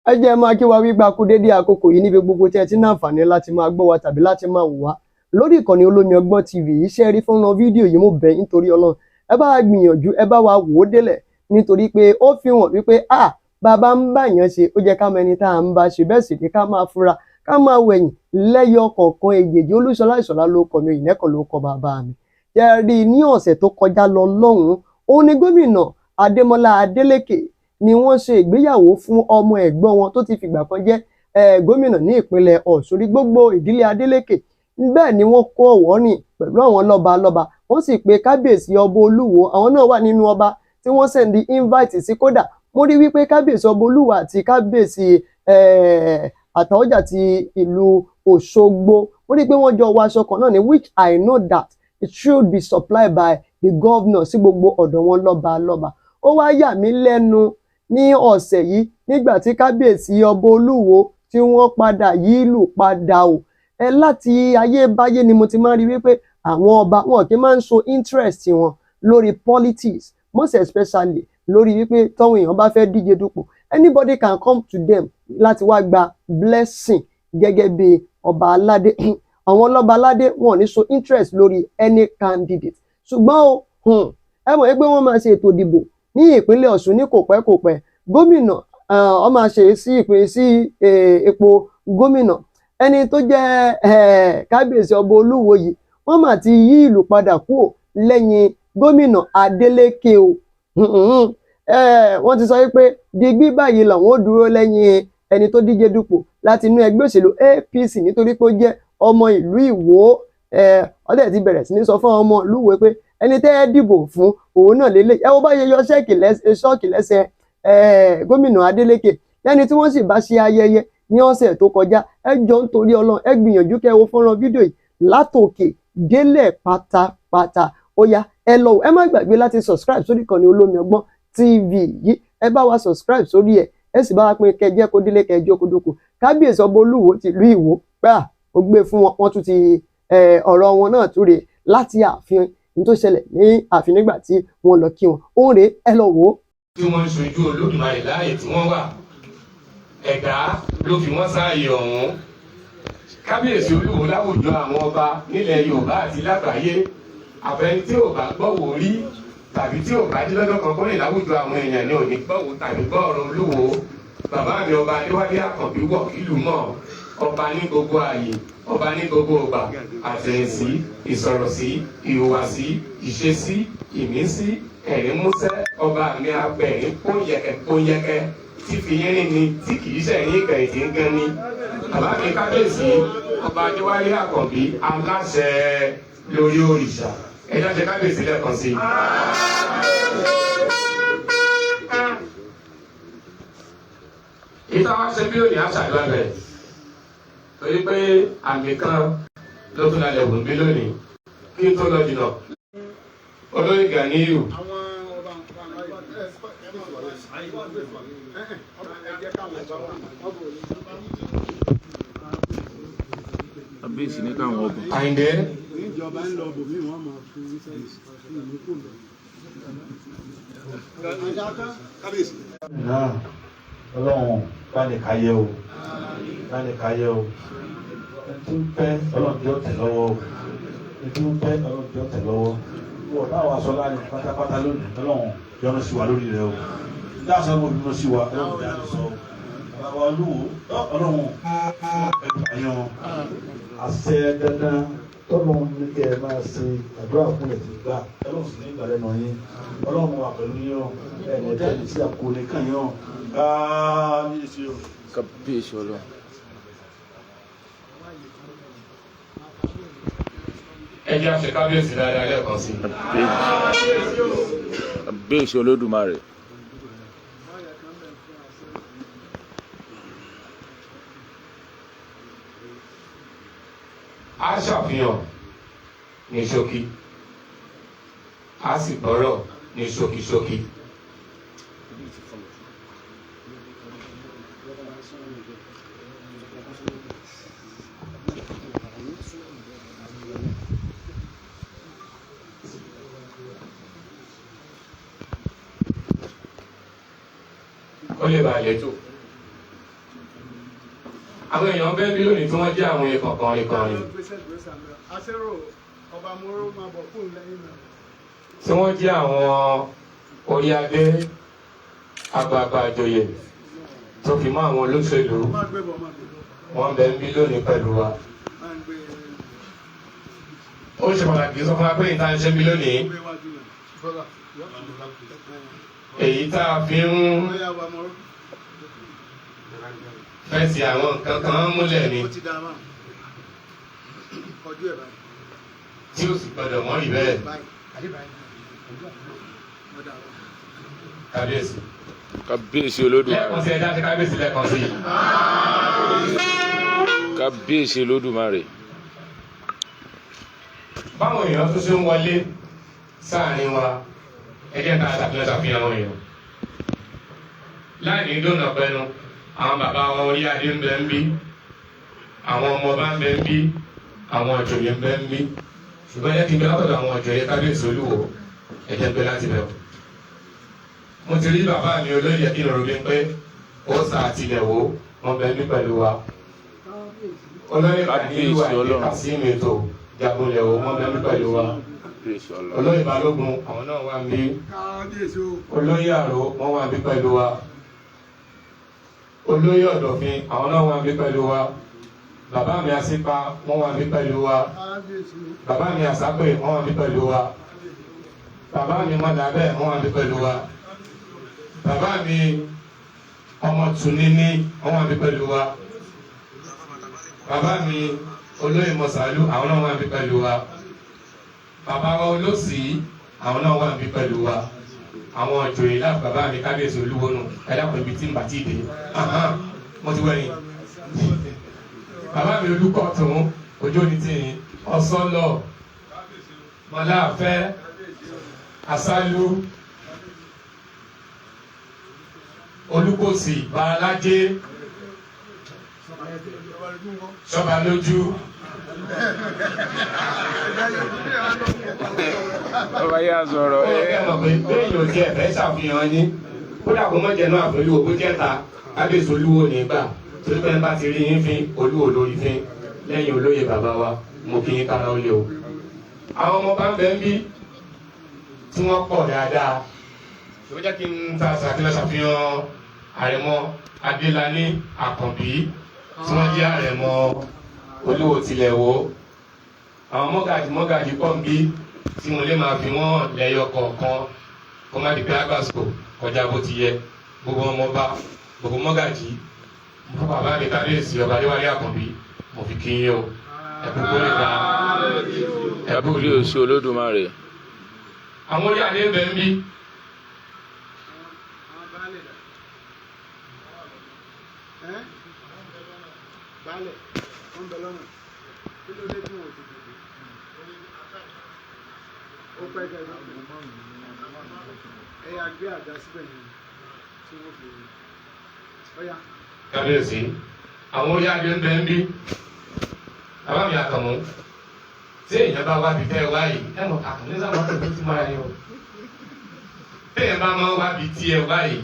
ẹ jẹ́ máa kí wa wípé a kú dédé àkókò yìí níbi gbogbo tí ẹ ti ní àǹfààní láti máa gbọ́ wa tàbí láti máa wò wá lórí ìkànnì Olómi Ọgbọ́n TV. Iṣẹ́ rí fún fídíò yìí mo bẹ̀ nítorí Ọlọ́run ẹ bá gbìyànjú ẹ bá wa wò ó délẹ̀ nítorí pé ó fi hàn wípé bàbá ń bá yàn ṣe ó jẹ́ ká mọ ẹni tá à ń bá ṣe, bẹ́ẹ̀ sì ni ká máa fura ká máa wẹ̀yìn lẹ́yọ kọ̀ọ̀kan èjèèjì. Olúṣọlá Ìṣọ̀lá ló kọ mi, Òyìnlẹ́kàn ló kọ bàbá mi. Jẹ́ rí ní ọ̀sẹ̀ tó kọjá lọ lọ́hùn-ún, òun ni gómìnà Adémọ́lá Adélékè ni wọ́n ṣe ìgbéyàwó fún ọmọ ẹ̀gbọ́n wọn tó ti fìgbà kan jẹ́ gómìnà ní ìpínlẹ̀ Ọ̀ṣun. Gbogbo ìdílé Adélékè bẹ́ẹ̀ ni wọ́n kó ọ̀wọ́ rìn pẹ̀lú àwọn lọ́balọ́ba, wọ́n sì pe kábíyèsí ọba Olúwo, àwọn náà wà nínú ọba tí wọ́n sẹ̀ndí invite sí. Kódà mo rí wípé kábíyèsí ọba Olúwo àti kábíyèsí Àtaọ́jà ti ìlú Òṣogbo, mo rí pé wọ́n jọ wọ aṣọ kan náà ni, which I know that it should be supplied by the governor sí gbogbo ọ̀dọ̀ wọn lọ́balọ́ba. Ó wá yà mí lẹ́nu ní ọ̀sẹ̀ yìí nígbà tí kábíyèsí ọba Olúwo tí wọ́n padà yí ìlú padà o. Láti ayébáyé ni mo ti máa rí wípé àwọn ọba wọn kì í máa ń so interest wọn lórí politics, most especially lórí wípé tọ́wọ́n èèyàn bá fẹ́ díje dupò, anybody can come to them láti wá gba blessing gẹ́gẹ́ bí ọba aládé. Àwọn lọ́ba aládé wọn ò ní so interest lórí any candidate. Ṣùgbọ́n ẹ mọ̀ pé wọ́n máa ṣe ètò ìdìbò ní ìpínlẹ̀ Ọ̀ṣun ní kòpẹ́kòpẹ́. Gómìnà ó máa ṣe sí ìpín sí ipò gómìnà. Ẹni tó jẹ́ kábíyèsí ọba Olúwo yìí wọ́n mà ti yí ìlú padà kúrò lẹ́yìn gómìnà Adélékè o. Wọ́n ti sọ wípé digbí báyìí làwọn ó dúró lẹ́yìn ẹni tó díje dupò láti inú ẹgbẹ́ òṣèlú APC nítorí pé ó jẹ́ ọmọ ìlú Ìwó. Ọdẹ ti bẹ̀rẹ̀ sí ní sọ fún ọmọ ìlú Ìwó pé ẹni tẹ́ ẹ dìbò fún òun náà lélẹ̀. Ẹ wo bá yẹ yọ ṣọ́ọ̀kì lẹ́sẹ̀ gómìnà Adélékè lẹ́ni tí wọ́n sì bá ṣe ayẹyẹ ní ọ̀sẹ̀ tó kọjá. Ẹ jọ̀ọ́ nítorí Ọlọ́run ẹ gbìyànjú kẹ́ wo fọ́nrán fídíò yìí látòkè délẹ̀ pátápátá. Ó yá ẹ lọ ẹ má gbàgbé láti subscribe sórí ìkànnì Olómi Ọgbọ́n TV yìí. Ẹ bá wa subscribe sórí ẹ̀, ẹ sì bá wa pín kẹjẹ kó délé kẹjọ kó dóko. Kábíyèsí ọba Olúwo tìlú Ìwó gbà ó gbé fún wọn, wọ́n tún ti ọ̀rọ̀ wọn náà túre láti ààfin ní tó ṣẹlẹ̀ ní ààfin nígbà tí wọ́n lọ kí wọn. Òun rèé ẹ lọ wò ó. Tí wọ́n ń ṣojú Olódùmarè láàyè tí wọ́n wà, Ẹ̀gbá ló fi wọ́n sáàyè ọ̀hún. Kábíyèsí Olúwo láwùjọ àwọn ọba nílẹ̀ Yorùbá àti lágbàáyé, àfẹni tí ò bá gbọ́wọ́ rí tàbí tí ò bá jí lọ́dọ̀ kan kọ́lé láwùjọ àwọn èèyàn ní òní gbọ́wọ́ tàbí gbọ́ ọ̀rọ̀ Olúwo. Bàbá mi ọba Adéwálé Àkànbí wọ̀ ìlú mọ̀, ọba ní gbogbo ààyè, ọba ní gbogbo ọgbà, àtẹ̀yìnsí, ìsọ̀rọ̀sí, ìhùwàsí, ìṣesí, ìmísí, ẹ̀rín músẹ́, ọba mi abẹ̀rín pọ́nyẹkẹ tí fi yẹ́rìn ni tí kìí ṣẹ̀rín ìgbẹ̀yìn tí ń gan ni. Bàbá mi kábíyèsí ọba Adéwálé Àkànbí aláṣẹ lórí òrìṣà. Ẹjọ́ ṣe kábíyèsí lẹ́ẹ̀kan sí. Ìta wá ṣe bí òní àṣàdúrà bẹ̀rẹ̀ torí pé àmì kan ló tún lálẹ́ ògùn bí lónìí. Kí n tó lọ jùlọ Olóyè Ganiyu. Kábíyèsí ní káwọn ọgbọ̀n. Àyìndé. Ìjọba ń lọ bòmí wọn máa fún kábíyèsí. Náà Ọlọ́run bá lè káyé o, bá lè káyé o. Ẹni tí ń fẹ́ Ọlọ́run jẹ́ ọ̀tẹ̀ lọ́wọ́ o, ẹni tí ń fẹ́ Ọlọ́run jẹ́ ọ̀tẹ̀ lọ́wọ́. Wọ́n bá wa sọ láàrin pátápátá lónìí, Ọlọ́run yọ́nú sí wa lórí rẹ o. Dáàsán mo bínú sí wa, Ọlọ́run dáàbò sọ o. Bàbá Olúwo, Ọlọ́run ẹgbàá yan àṣẹ dandan tọ́lọ́run ní kẹ́ ẹ máa ṣe àdúrà fún ẹ̀ tí gbà. Ọlọ́run sì ní ìgbàlẹ̀ náà yín. Ọlọ́run wà pẹ̀lú yín o. Ẹ̀ẹ́dẹ̀ jáde sí àpò nìkan yín o. Kábíyèsí o. Kábíyèsí Ọlọ́run. Ẹ jẹ́ àṣẹ kábíyèsí dáadáa lẹ́ẹ̀kan sí. Kábíyèsí Olódùmarè. A ṣàfihàn ní ṣókí, a sì gbọ́rọ̀ ní ṣókíṣókí. Ó lè bàa lẹ́tò. àwọn èèyàn bẹ́ẹ̀ bí lónìí tí wọ́n jẹ́ àwọn ìkọ̀kan ìkọ̀rin Aṣẹ́rò ọba Moro máa bọ̀ fún lẹ́yìn náà. tí wọ́n jẹ́ àwọn orí adé àgbààgbà àjòyè tó fi mọ́ àwọn olóṣèlú Má gbé bọ̀, má gbé bọ̀. wọ́n bẹ́ẹ̀ bí lónìí pẹ̀lú wa. Má ń gbé ó ṣe pàtàkì sọ fún wa pé ìta ń ṣe bí lónìí gbé wájú náà. Bọ́lá. èyí tá a fi ń Bóyá ọba Moro. fẹsẹ̀ àwọn nǹkan kan múlẹ̀ ni Ó ti dá a máa. Kọjú ẹ̀ báyìí. tí ó sì gbọdọ̀ mọ́ rí bẹ́ẹ̀ Báyìí. Ó dà wọ́n. kábíyèsí. kábíyèsí olódùmarè. lẹ́ẹ̀kan sí ẹja tí kábíyèsí lẹ́ẹ̀kan sí. kábíyèsí olódùmarè. báwọn èèyàn tó ṣe ń wọlé sáàrin wa ẹ jẹ́ ká ṣàfihàn àwọn èèyàn. láì ní dóná pẹ́nu àwọn bàbá wa orí adé ń bẹ ń bí àwọn ọmọ bá ń bẹ ń bí àwọn ìjòyè ń bẹ ń bí ṣùgbọ́n ẹ jẹ́ kí n bẹ látọ̀dọ̀ àwọn ìjòyè kábíyèsí olúwo ẹ jẹ́ bẹ láti bẹ̀. mo ti rí bàbá mi olóyè kí n rò bí pé ó sà àtìlẹ̀ wò wọn bẹ ń bí pẹ̀lú wa. olóyè kàdíyìí wà ní kásímì ètò jagunlẹ̀ wò wọn bẹ ń bí pẹ̀lú wa. olóyè balógun àwọn náà wà ń bí. Kábíyèsí o. olóyè àrò wọn wà ń bí pẹ̀lú wa. olóyè ọ̀dọ̀fin àwọn náà wà ń bí pẹ̀lú wa. bàbá mi àsípa wọn wà ń bí pẹ̀lú wa. Kábíyèsí o. bàbá mi àsápè wọn wà ń bí pẹ̀lú wa. bàbá mi mọ̀dàbẹ́ wọn wà ń bí pẹ̀lú wa. bàbá mi ọmọ tùníní wọn wà ń bí pẹ̀lú wa. bàbá mi olóyè mọ̀sálú àwọn náà wà ń bí pẹ̀lú wa. bàbá wa olóòsì àwọn náà wà ń bí pẹ̀lú wa. àwọn ìjòyè láti bàbá mi kábíyèsí olúwo nù ẹ dákun ibi tí n bà tí ì dé mo ti wẹ̀yìn. bàbá mi olùkọ́ tún ojú ni tí ọ̀sọ́lọ̀ mọ̀láfẹ́ asálú olùkọ́sì bàlájé sọba lójú. ọba yà sọ̀rọ̀ ó yẹ mọ̀ pé bẹ́ẹ̀ yóò jẹ́ ẹ̀fẹ́ ṣàfihàn yín kódà kó mọ̀ jẹ́ náà pẹ̀lú owó jẹ́ta kábíyèsí olúwo nígbà torí pé bá ti rí yín fín olúwo lórí fín lẹ́yìn olóyè bàbá wa mo kí yín kára ó lé o. àwọn ọmọ bá ń bẹ ń bí tí wọ́n pọ̀ dáadáa ló jẹ́ kí n ta ṣàfihàn àrẹ̀mọ adélani àkànbí tí wọ́n jẹ́ àrẹ̀mọ olúwo tilẹ̀ wo. àwọn mọ́gàjì pọ̀ ń bí tí mo lè máa fi wọ́n lẹ́yọ kọ̀ọ̀kan kó má di pé agbásùkò kọjá bó ti yẹ gbogbo ọmọọba gbogbo mọ́gàjì fún bàbá mi kábíyèsí ọba adéwálé àkànbí mo fi kí yín o ẹ̀kú kó lè ta ẹ̀kú rí o. kábíyèsí olódùmarè. àwọn orí adé ń bẹ ń bí Baálẹ̀, wọ́n ń bẹ lọ́nà. Kí ló dé tí wọ́n ti dìde? Ó pẹ́ jẹ́ ìgbà. Ẹ̀yà gbé àga síbẹ̀ yẹn tí wọ́n fi rí. Ọ̀ya. kábíyèsí àwọn orí adé ń bẹ ń bí bàbá mi àkànmú tí èèyàn bá wá bí tẹ́ wá yìí ẹ̀ mọ̀ àkànmú ní sábà tó ti mọ́ra yín o tí èèyàn bá máa wá bí tí ẹ wá yìí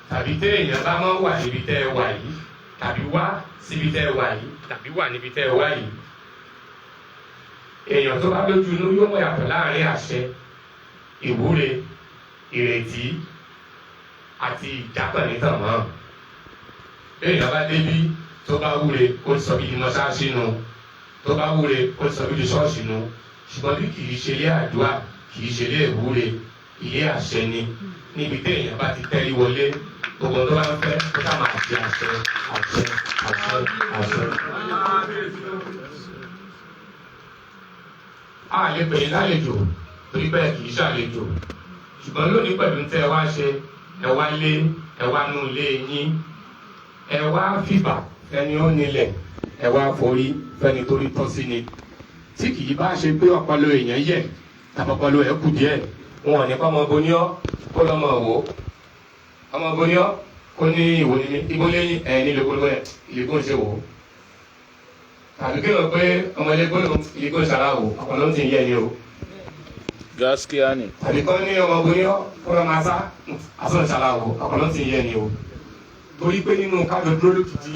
tàbí tí èèyàn bá máa wà níbi tẹ́ ẹ wà yìí tàbí wá síbi tẹ́ ẹ wà yìí tàbí wà níbi tẹ́ ẹ wá yìí èèyàn tó bá lójú inú yóò mọ̀ yàtọ̀ láàrin àṣẹ ìwúre ìrètí àti ìjápẹ̀nìtàn mọ́ èèyàn bá débi tó bá wúre ó sọ bí di mọ́ṣáláṣí nu tó bá wúre ó sọ bí di ṣọ́ọ̀ṣì nu ṣùgbọ́n bí kì í ṣe ilé àdúrà kì í ṣe ilé ìwúre ilé àṣẹ ni níbi téèyàn bá ti tẹ́rí wọlé gbogbo tó bá ń fẹ́ kó ká máa ṣe àṣẹ àṣẹ àṣẹ àṣẹ. a lè pè é lálejò torí bẹ́ẹ̀ kì í ṣàlejò ṣùgbọ́n lónìí pẹ̀lú tẹ́ ẹ wá ṣe ẹ wá lé ẹ wá nú ilé yín ẹ wá fìbà fẹ́ni ó nílẹ̀ ẹ wá forí fẹ́ni torí tọ́ sí ni tí kì í bá ṣe pé ọpọlọ èèyàn yẹ tàbí ọpọlọ ẹ kù díẹ̀ wọn ò ní kọ́ ọmọ boniọ́ kó lọ́mọ wò ọmọ boniọ́ kó ní ìwò ní mi ibo lẹ́yìn ẹ̀ ní ilé-ìgbóni ẹ̀ ilé-ìgbóni ṣe wò ó tàbí kí wọ́n pé ọmọ ilé-ìgbóni ṣàrà wò ọpọlọ ń ti yẹ ni o gaskiya ne. tàbí kọ́ ní ọmọ boniọ́ kó lọ́mọ asá àsọ̀rọ̀ ṣàrà wò ọpọlọ ń ti yẹ ni o torí pé nínú kájọ dúró lókìtì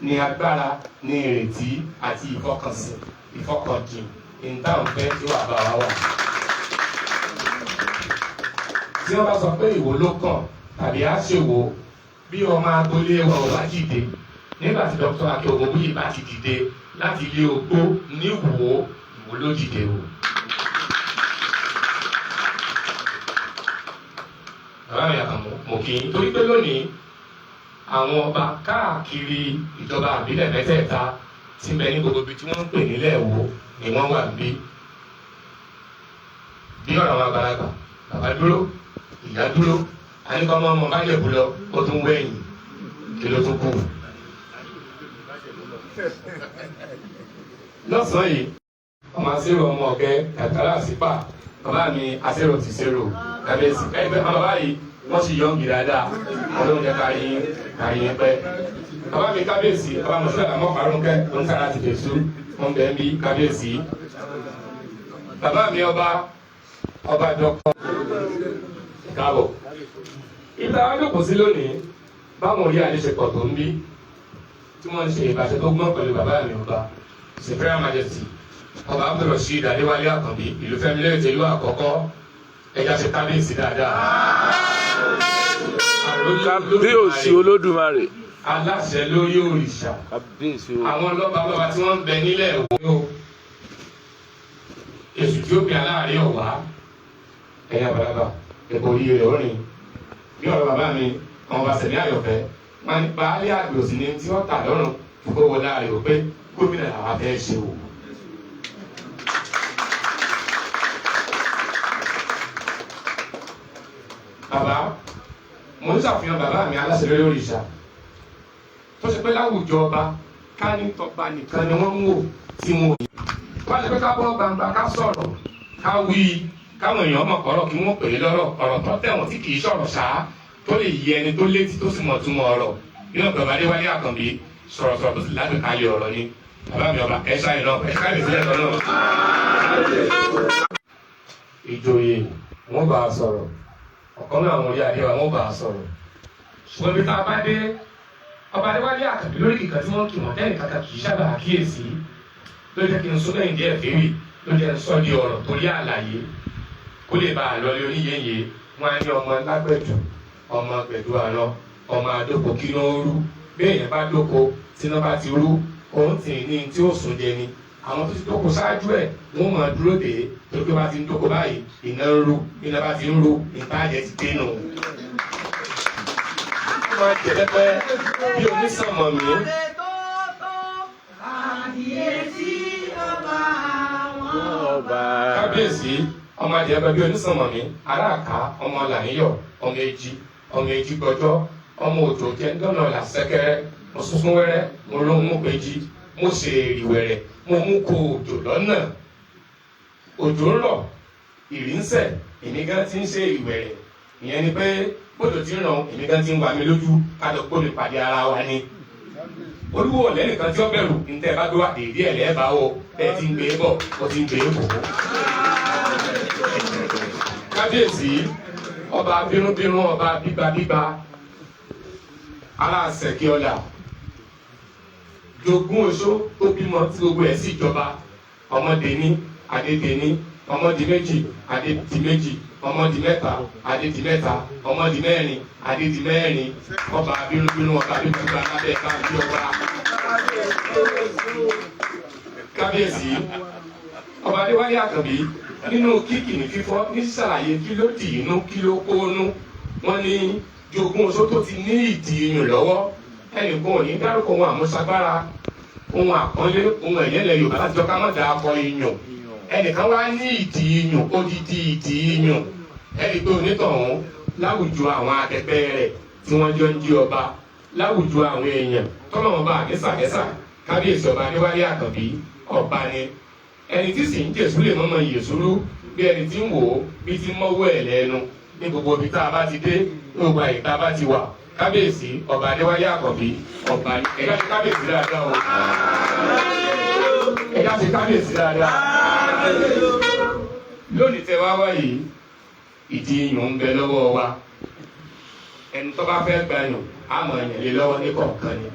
ní agbára ní ìrètí àti ìfọkànsìn ìfọkànjìn ìdáhùn fẹ́ tí wàá bá wa wà. tí wọ́n bá sọ pé ìwò ló kàn tàbí á ṣèwò bí ọmọ agboolé wa ò bá dìde nígbà tí Dr. Akin Ògúnwùyí bá ti dìde láti ilé ogbó níwò ìwò ló dìde o. bàbá mi àkànmọ́ mo kì í torí pé lónìí àwọn ọba káàkiri ìjọba àbílẹ̀ mẹ́tẹ̀ẹ̀ta tí ń bẹ ní gbogbo ibi tí wọ́n ń pè nílẹ̀ Ìwó ni wọ́n wà bí ọ̀rọ̀ àwọn àgbàlagbà bàbá dúró ìyá dúró àníkọ́mọ́ ọmọ bá yẹ̀bù lọ ó tún wẹ̀yìn kí ló tún kù. lọ́sàn-án yìí ọmọ asérò ọmọ ọ̀gẹ́ kàkàrà sípà bàbá mi asérò ti sérò kàbẹ́sì ẹgbẹ́ bàbá yìí wọ́n sì yọ̀ ń gì dáadáa ọlọ́run jẹ́ káyín pẹ́. bàbá mi kábíyèsí bàbá mi sílẹ̀ àmọ́ parúnkẹ́ oníkàrà ti fèsù wọn bẹ̀ ń bí kábíyèsí. bàbá mi ọba dọ́kọ̀ káàbọ̀. ìta àjòkó sí lónìí báwọn orí àdéṣepọ̀ tó ń bí tí wọ́n ń ṣe ìbáṣe tó gbọ́n pẹ̀lú bàbá mi ọba Imperial Majesty ọba Abdulrasheed Adéwálé Àkànbí ìlú Fẹ́milẹ́rì ìlú àkọ́kọ́ ẹja ṣe kábíyèsí dáadáa. kábíyèsí Olódùmarè. aláṣẹ lórí òrìṣà. àwọn lọ́balọ́ba tí wọ́n ń bẹ nílẹ̀ Ìwó. èṣù tí ó bí aláàárẹ̀ ọ̀wá ẹ̀yà bàbá ẹ̀kọ́ orí rẹ̀ orin bí ọ̀rọ̀ bàbá mi àwọn ọba Sẹ̀mí Àyọ̀fẹ́ wọn ní baálé àgbè òsì ní tí wọ́n tà lọ́rùn fún owó láàrin ò pé gómìnà làwọn afẹ́ ṣe wò. bàbá mo ń ṣàfihàn bàbá mi aláṣẹ lórí òrìṣà tó ṣe pé láwùjọ ọba ká ní tọba nìkan ni wọ́n ń wò tí wọn ò ní. wọ́n ṣe pé ká bọ́ gbangba ká sọ̀rọ̀ ká wí káwọn èèyàn mọ̀ kọ́rọ̀ kí wọ́n pè é lọ́rọ̀ ọ̀rọ̀ tó tẹ̀wọ̀n tí kì í sọ̀rọ̀ ṣáá tó lè yí ẹni tó létí tó sì mọ̀ túmọ̀ ọ̀rọ̀ nínú ọ̀gbọ̀n Adéwálé Àkànbí sọ̀rọ̀sọ̀rọ̀ tó sì lágbèékalẹ̀ ọ̀rọ̀ ni bàbá mi ọba ẹ̀ṣá yìí náà ẹ̀ṣá yìí sílẹ̀ náà. ìjòyè wọn bá a sọ̀rọ̀ ọ̀kan náà àwọn orí adé wa wọn bá a sọ̀rọ̀ ṣùgbọ́n bí tá a bá dé ọba Adéwálé Àkànbí lórí kìkan tí wọ́n kì wọ́n tẹ́nì kankan kì í sábà àkíyèsí ló jẹ́ kí n sọ lẹ́yìn díẹ̀ fèwì ló jẹ́ n sọ di ọ̀rọ̀ torí àlàyé kó lè bá a lọ lé oníyẹyẹ wọn á ní ọmọ lágbẹ̀dù ọmọ gbẹ̀dù àná ọmọ àdókò kí ló ń rú bí èèyàn bá dóko tí iná bá ti rú òun tì ní tí ó sùn jẹ ni àwọn tó ti dóko ṣáájú ẹ̀ wọ́n máa dúró dé torí pé bá ti ń dóko báyìí iná ń rú iná bá ti ń rú ìbàjẹ́ ti dé nù. wọ́n máa jẹ pẹ́pẹ́ bí onísànmọ̀ mi. kábíyèsí ọmọ adìẹ bẹbí onísànmọ̀ mi aráàká ọmọ làníyọ̀ ọmọ èjì gbọjọ́ ọmọ òjò jẹ dọ́nà làṣẹkẹrẹ mo sunkún wẹ́rẹ́ mo ló mú péjì mo ṣe èrì wẹ̀rẹ̀ mo mú kó òjò lọ́nà òjò ń rọ̀ ìrì ń sẹ̀ èmi gan ti ń ṣe ìwẹ̀rẹ̀ ìyẹn ni pé bódò ti ń ràn èmi gan ti ń wà mí lójú kájọ pé mi pàdé ara wa ni olúwo lẹ́nìkan tí ó bẹ̀rù ntẹ́ bá gbé wá èdè ẹ̀ lẹ́ẹ̀bá o bẹ́ẹ̀ ti ń gbé bọ̀ ó ti ń gbé bò ó. kábíyèsí ọba bínúbínú ọba bíbabíba aláṣẹ kí ọlà jogún oṣó tó bímọ tí gbogbo ẹ̀ sì jọba ọmọdé ní adédè ní ọmọdé méjì adédè méjì ọmọdé mẹ́ta adédè mẹ́ta ọmọdé mẹ́rin adédè mẹ́rin ọba bínúbínú ọba bíbá lábẹ́ káàbí ọba. kábíyèsí ọba Adéwálé Àkànbí nínú kíkì ní fífọ́ ní sísàlàyé kí ló dì inú kí ló kó nú wọ́n ní jogún oṣó tó ti ní ìdí iyùn lọ́wọ́ ẹnìkan ò ní dárúkọ ohun àmúṣagbára ohun àpọ́nlé ohun ẹ̀yẹ́lẹ̀ Yorùbá láti jọ ká má dáa kọ iyùn ẹnìkan wá ní ìdí iyùn odidi ìdí iyùn ẹnì pé onítọ̀hún láwùjọ àwọn akẹgbẹ́ rẹ̀ tí wọ́n jọ ń jí ọba láwùjọ àwọn èèyàn tọ́lọ́wọ́n bá àgẹ́sàgẹ́sà kábíyèsí ọba Adéwálé Àkànbí ọba ni ẹni tí sì ń jèsú lè mọ́mọ́ yèsúrú bí ẹni tí ń wò ó bí ti mọ́wọ́ ẹ̀ lẹ́nu ní gbogbo ibi tá a bá ti dé gbogbo àyè tá a bá ti wà kábíyèsí ọba Adéwálé Àkànbí ọba ni ẹ̀yà ti kábíyèsí dáadáa o ẹ̀yà ti kábíyèsí dáadáa lónìí tẹ wá wáyé ìdí iyùn ń bẹ lọ́wọ́ wa ẹni tó bá fẹ́ gba yùn á mọ̀ ẹ̀yàn lé lọ́wọ́ ní kọ̀ọ̀kan ni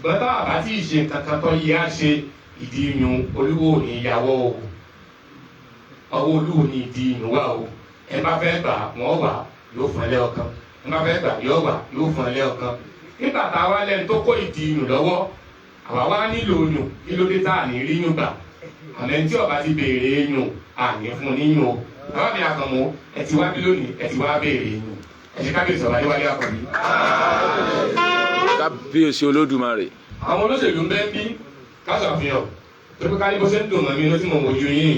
ṣùgbọ́n tá a bá tí ì ṣe nǹkan kan tó yẹ á ṣe ìdí iyùn olúwo ní ìyàwó o ọwọ́ olúwo ní ìdí iyùn wà o ẹ bá fẹ́ gbà wọ́n wà yóò fún ẹ lẹ́ọ̀kan ẹ bá fẹ́ gbà yóò wà yóò fún ẹ lẹ́ọ̀kan nígbà tá a wá lẹ́nu tó kó ìdí iyùn lọ́wọ́ àwa wá nílò oyún kí ló dé tá à ní rí yún gbà àmọ́ tí ọba ti béèrè yún àní fún níyún o bàbá mi Àkànmú ẹ ti wá bí lónìí ẹ ti wá béèrè yún ẹ ṣe kábíyèsí ọba níwájú Àkànbí. kábíyèsí olódùmarè. àwọn olóṣèlú ń bẹ́ ń bí káṣàfihàn tó pé ká ní bó ṣe ń dùn mọ́ mi inú tí mo wojú yín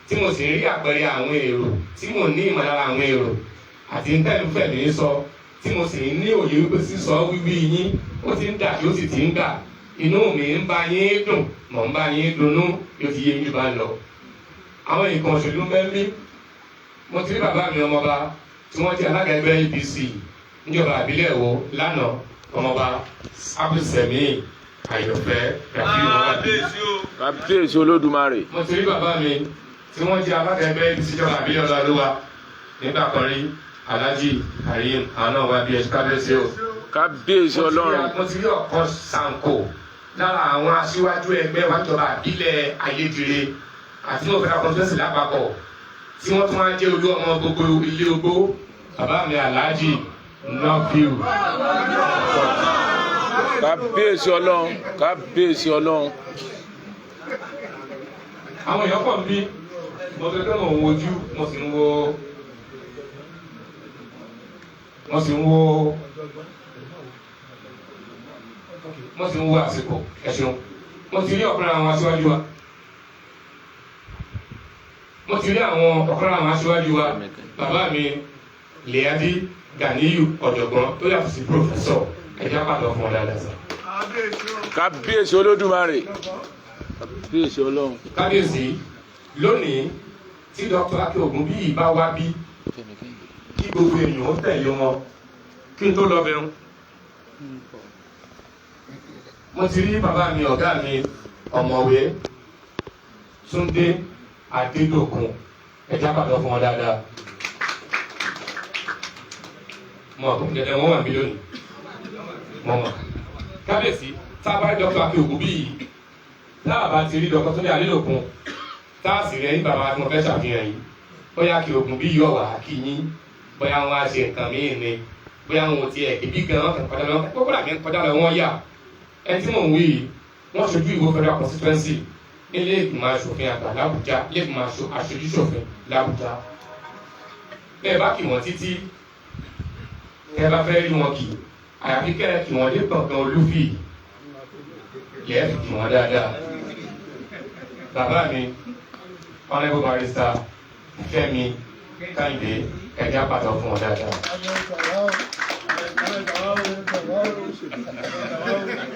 tí mo sì ń rí àpẹẹrẹ àwọn èrò tí mo ní ìmọ̀lára àwọn èrò àti ń tẹ́lu fẹ̀mí sọ tí mo sì ní òye wípé sísọ wíwí yín ó ti ń dà tí ó sì ti ń gbà inú mi ń bá yín dùn mọ̀ ń bá yín dunnú yóò ti yé yín bá lọ. àwọn nǹkan òṣèlú ń bẹ́ ń bí mo ti rí bàbá mi ọmọba tí wọ́n ti alága ẹgbẹ́ APC níjọba àbílẹ̀ Ìwó lánàá ọmọba Abdulsemi Àyọ̀fẹ́ Rafiu kábíyèsí olódùmarè. mo ti rí bàbá mi tí wọ́n jẹ́ alága ẹgbẹ́ APC ìjọba àbílẹ̀ Ọláolúwa nígbà kan rí Alhaji Karim àwọn náà wá bí ẹ kábíyèsí o. kábíyèsí ọlọ́run. mo ti rí ọ̀kan Sanko lára àwọn aṣíwájú ẹgbẹ́ wájọba àbílẹ̀ Ayédire àti mo fẹ́ra kọ́ńtẹ́sì lápapọ̀ tí wọ́n tún wá jẹ́ olú ọmọ gbogbo ilé ogbó bàbá mi Alhaji Rafiu. kábíyèsí ọlọ́run kábíyèsí ọlọ́run. àwọn èèyàn pọ̀ ń bí mo fẹ́ kẹ́ mọ̀ ń wojú mo sì ń wo àsìkò ẹ ṣeun mo ti rí ọ̀kan àwọn aṣíwájú wa bàbá mi Lẹ́yàdí Ganiyu ọ̀jọ̀gbọ́n tó yàtọ̀ sí pòfẹ́sọ̀ ẹ̀já pàtó fún ọ dáadáa sá. kábíyèsí olódùmarè. kábíyèsí ọlọ́run. kábíyèsí lónìí tí Dr. Akin Ògúnbíyì bá wá bí kí gbogbo èèyàn ó tẹ̀lé wọn kí n tó lọ bẹ̀rù. mo ti rí bàbá mi ọ̀gá mi ọ̀mọ̀wé Túndé Adédòkun ẹ̀já pàtó fún ọ dáadáa. mo àkókò kẹ̀kẹ́ wọn wà mí lónìí mọ̀mọ́ kábíyèsí sábà Dr. Akin Ògúnbíyì láàbá ti rí Dr. Túndé Adédòkun táàsì rẹ̀ ní bàbá tí mo fẹ́ ṣàfihàn yìí bóyá kí Ògúnbíyì yọ̀ wá kí yín bóyá wọn á ṣe nǹkan míì ni bóyá wọn ò tiẹ̀ kébí gan kàn kọjá lọ kókó làbí ń kọjá lọ wọn yà ẹni tí mò ń wí yìí wọ́n ṣojú Ìwó Federal Constituency ilé ìgbìmọ̀ aṣòfin àgbà l'Àbújá ilé ìgbìmọ̀ aṣojú ṣòfin l'Àbújá bẹ́ẹ̀ bá kì wọ́n títí ẹ bá fẹ́ rí wọn kì àyàfi kẹ́ kì wọ́n dé gbọ̀ngàn Olúfì lẹ́ẹ̀ fi kì wọ́n dáadáa bàbá mi honourable barrister Fẹ́mi Kẹ́hìndé ẹ̀já pàtó fún wọn dáadáa.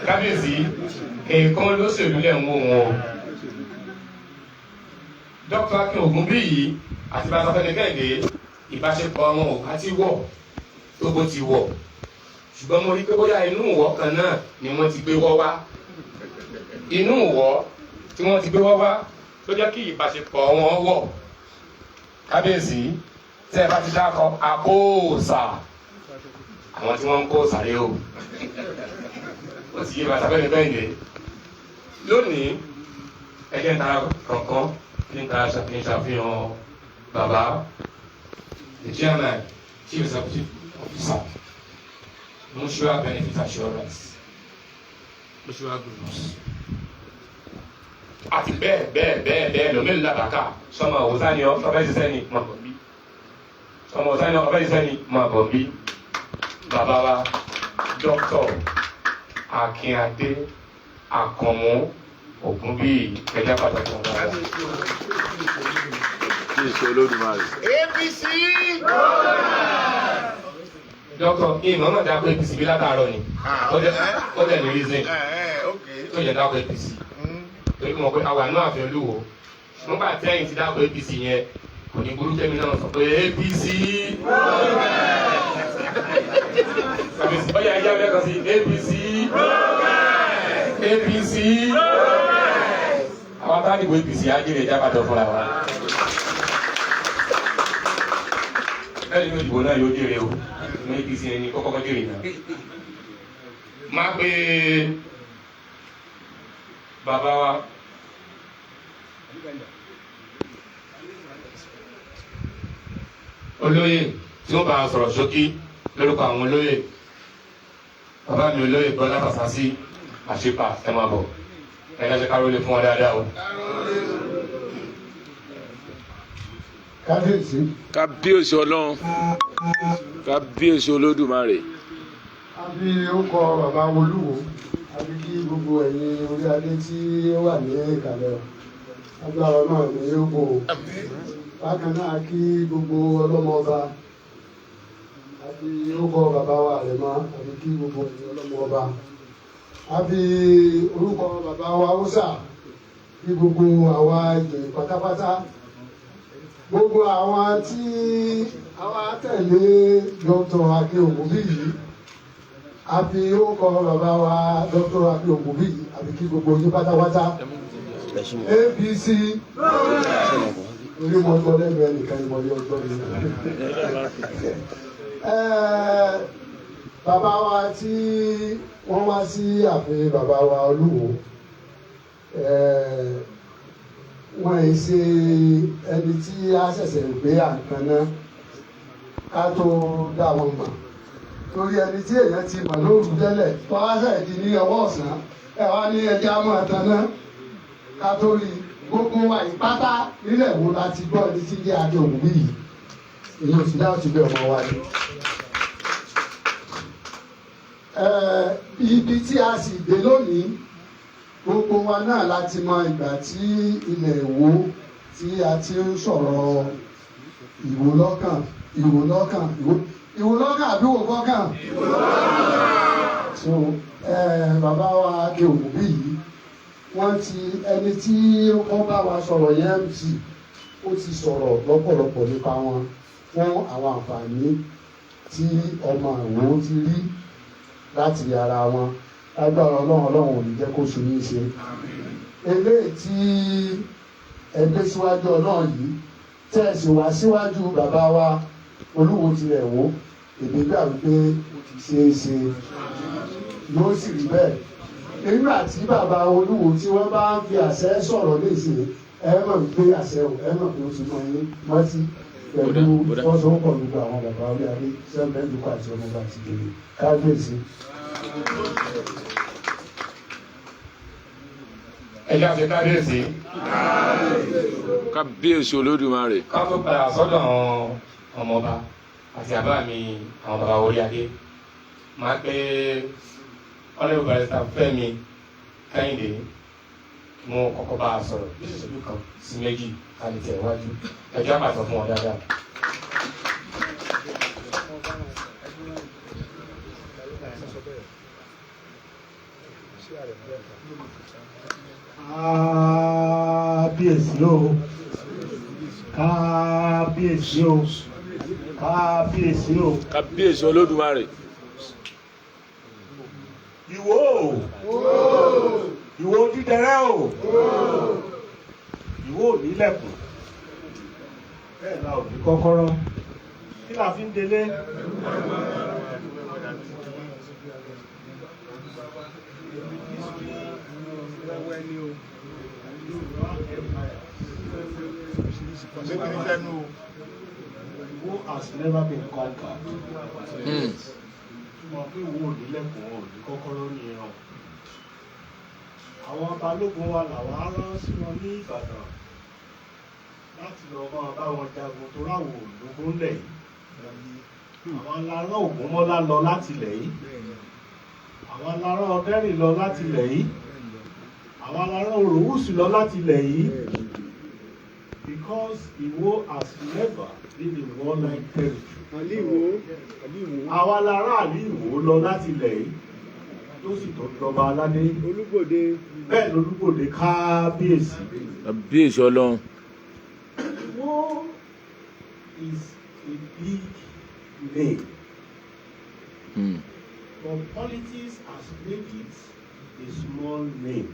kábíyèsí nǹkan lóṣèlú lẹ̀ ń wò wọn o Dr. Akin Ògúnbíyì àti bàtà Fẹ́mi Kẹ́hìndé ìbáṣepọ̀ wọn ò ká ti wọ̀ tó bó ti wọ̀ ṣùgbọ́n mo rí pé bóyá inú ìwọ̀ kan náà ni wọ́n ti gbé wọ́ wá inú ìwọ̀ tí wọ́n ti gbé wọ́ wá ló jẹ́ kí ìbáṣepọ̀ wọn wọ̀ kábíyèsí tẹ́ ẹ bá ti dákọ̀ àkóòsà àwọn tí wọ́n ń kó sàré o ó ti yé bàtà Fẹ́mi Kẹ́hìndé lónìí ẹgbẹ́ ń tara kankan ní ta ṣàfihàn bàbá the chairman chief executive officer mutual benefit assurance mutual groups àti bẹ́ẹ̀ lọ mélòó làbàkà sọmọ òsánì ọ̀fẹ́ ṣiṣẹ́ ni máa bọ̀ bí sọmọ òsánì ọ̀fẹ́ ṣiṣẹ́ ni máa bọ̀ bí bàbá wa Dr. Akínadé Àkànmú Ògúnbíyì ẹ̀já pàtàkì ọ̀gá wa. kí n ṣe olódùmarè. APC. Dr. ìmọ̀ náà dákọ̀ APC bí látàárọ̀ ni ó dẹ̀ ní reason tó yẹ dákọ̀ APC torí mo pé àwa náà fẹ́ Olúwo nígbà tí ẹ̀yin ti dákọ̀ APC yẹn kò ní burú kẹ́mi náà sọ pé APC. bóyá ẹja ọ̀lẹ́ kan sí APC APC àwọn tá a dìbò APC á jèrè ìjà bàtọ̀ fúnra wa. ẹni ní òdìbò náà yóò jèrè o ní APC ẹni kọ́kọ́ jèrè náà. máa pe bàbá wa olóyè tí ó bá a sọ̀rọ̀ ṣókí lórúkọ àwọn olóyè bàbá mi olóyè Bọ́lá Fásásí àṣepà ẹ máa bọ̀ ẹ̀ka ṣe káró lè fún wọn dáadáa o. kábíyèsí. kábíyèsí ọlọ́run kábíyèsí olódùmarè. a fi orúkọ bàbá Olúwo a fi kí gbogbo ẹ̀yin orí adé tí ó wà ní ìkàlẹ̀ agbára náà ní yóò bákan náà kí gbogbo ọlọ́mọ ọba a fi orúkọ bàbá wa Àrẹ̀mọ a fi kí gbogbo ẹ̀yin ọlọ́mọ ọba a fi orúkọ bàbá wa Hausa kí gbogbo àwa ìjòyè pátápátá gbogbo àwọn tí àwa tẹ̀lé Dr. Akin Ògúnbíyì a fi orúkọ bàbá wa Dr. Akin Ògúnbíyì a fi kí gbogbo yín pátápátá APC orí mo gbọ́ lẹ́nu ẹnìkan ni mo yọ ọjọ́ mi. Bàbá wa tí wọ́n wá sí ààfin bàbá wa Olúwo wọ́n ń ṣe ẹni tí a ṣẹ̀ṣẹ̀ gbé àǹkan náà ká tó dá wọn mọ̀ torí ẹni tí èèyàn ti mọ̀ lóru tẹ́lẹ̀ tó wá ṣẹ̀ di ní ọwọ́ ọ̀sán ẹ wá ní ẹja mọ̀ tán náà ká tó rí gbogbo wa ìpátá nílẹ̀ wo la ti gbọ́ ẹni tí jẹ́ Akin Ògúnbíyì èyí ò sì dáhùn sí bí ọmọ wa ni. Ibi tí a sì dé lónìí gbogbo wa náà láti mọ ìgbà tí ilẹ̀ Ìwó tí a ti ń sọ̀rọ̀ Ìwó lọ́kàn àbí Ìwó kọ́kàn. So bàbá wa Akin Ògúnbíyì wọ́n ti ẹni tí wọ́n bá wa sọ̀rọ̀ yẹn MC ó ti sọ̀rọ̀ lọ́pọ̀lọpọ̀ nípa wọn fún àwọn àǹfààní tí ọmọ Ìwó ti rí láti ara wọn lágbára ọlọ́run ò ní jẹ́ kó ṣe ní í ṣe. Eléyìí tí ẹgbẹ́ síwájú ọlọ́run yìí tẹ̀sí wá síwájú bàbá wa Olúwo tilẹ̀ Ìwó èdè gbà wípé ó ti ṣe é ṣe yóò sì rí bẹ́ẹ̀. Nígbà tí bàbá Olúwo tí wọ́n bá ń fi àṣẹ sọ̀rọ̀ léṣe ẹ mọ̀ wípé àṣẹ ò ẹ mọ̀ pé ó ti mọ yín mọ́tí pẹ̀lú fọ́sowọ́pọ̀ gbogbo àwọn bàbá orí adé sẹ́ńbẹ́ńdùkú àti ọmọọba àti ìdèrè kábíyèsí. ẹjọ́ àti kábíyèsí. kábíyèsí olódùmarè. ká tó padà sọ́dọ̀ àwọn ọmọọba àti àbá mi àwọn bàbá orí adé máa pé ọlẹ́wọ̀ barrister Fẹ́mi Kẹ́hìndé mo kọ́kọ́ bá a sọ̀rọ̀ bí ìṣẹ́jú kan sí méjì ká lè tẹ̀ wájú ẹjọ́ àpàtàn fún wọn dáadáa. Kábíyèsí o kábíyèsí o kábíyèsí o kábíyèsí olódùmarè. Ìwó Ìwó dídẹrẹ́ o Ìwó ò nílẹ̀kùn bẹ́ẹ̀ la ò ní kọ́kọ́rọ́ kí la fi ń délé. Ìwó has never been conquered. Mọ̀ pé Ìwó ò nílẹ̀kùn ò ní kọ́kọ́rọ́ ní ìran. Àwọn balógun wa làwọn á rán sí wọn ní Ìbàdàn láti lọ máa bá wọn jagun tó ráwọ̀ òlógún lẹ̀ yìí. Àwọn alárán Ògúnmọ́lá lọ láti lẹ̀ yìí. Àwọn alárán Ọdẹ́rìn lọ láti lẹ̀ yìí. Àwọn alárán Òròwùsì lọ láti lẹ̀ yìí. Because Ìwó has never been in warlike territory. Àwọn alárán Ìwó lọ láti lẹ̀ yìí tó sì tó jọba aládé. Bẹ́ẹ̀ lolúgbòde kábíyèsí. kábíyèsí ọlọ́run. Ìwó is a big name. But politics has made it a small name.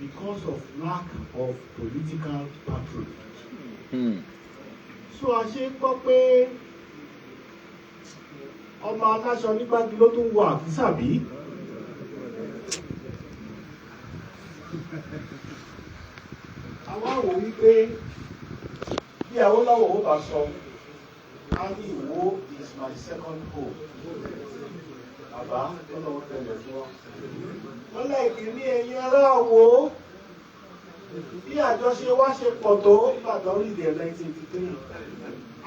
Because of lack of political patronage. So a ṣe gbọ́ pé ọmọ aláṣọ nígbàdí ló tún wọ àkísà bí. àwọn wò wípé bí Awólọ́wọ̀ ó bá sọ á ní Ìwó is my second home. Bàbá Ọlọ́run tẹ̀lé fún wa. Wọ́n lẹ́ẹ̀kì ní ẹ̀yin ará Ìwó bí àjọṣe wa ṣe pọ̀ tó gbàgbọ́ ìdè 1983.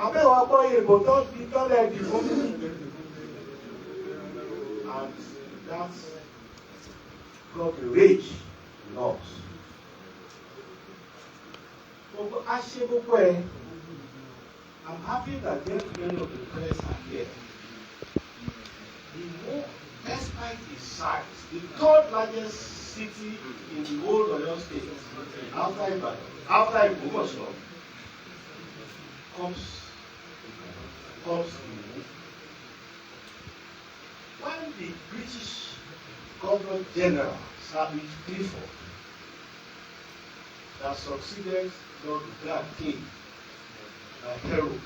Abẹ́wà gbọ́ ìbò tó fi tọ́lẹ̀ dìbò mú. And that got the rage in us. Gbogbo ẹ̀, I'm happy that many of the press are here. Despite its size, the third largest city in the whole Oyo State, after Ògbómọ̀ṣọ́, comes in. When the British Governor General Sir Clifford that succeeded Lord Grant King Herod,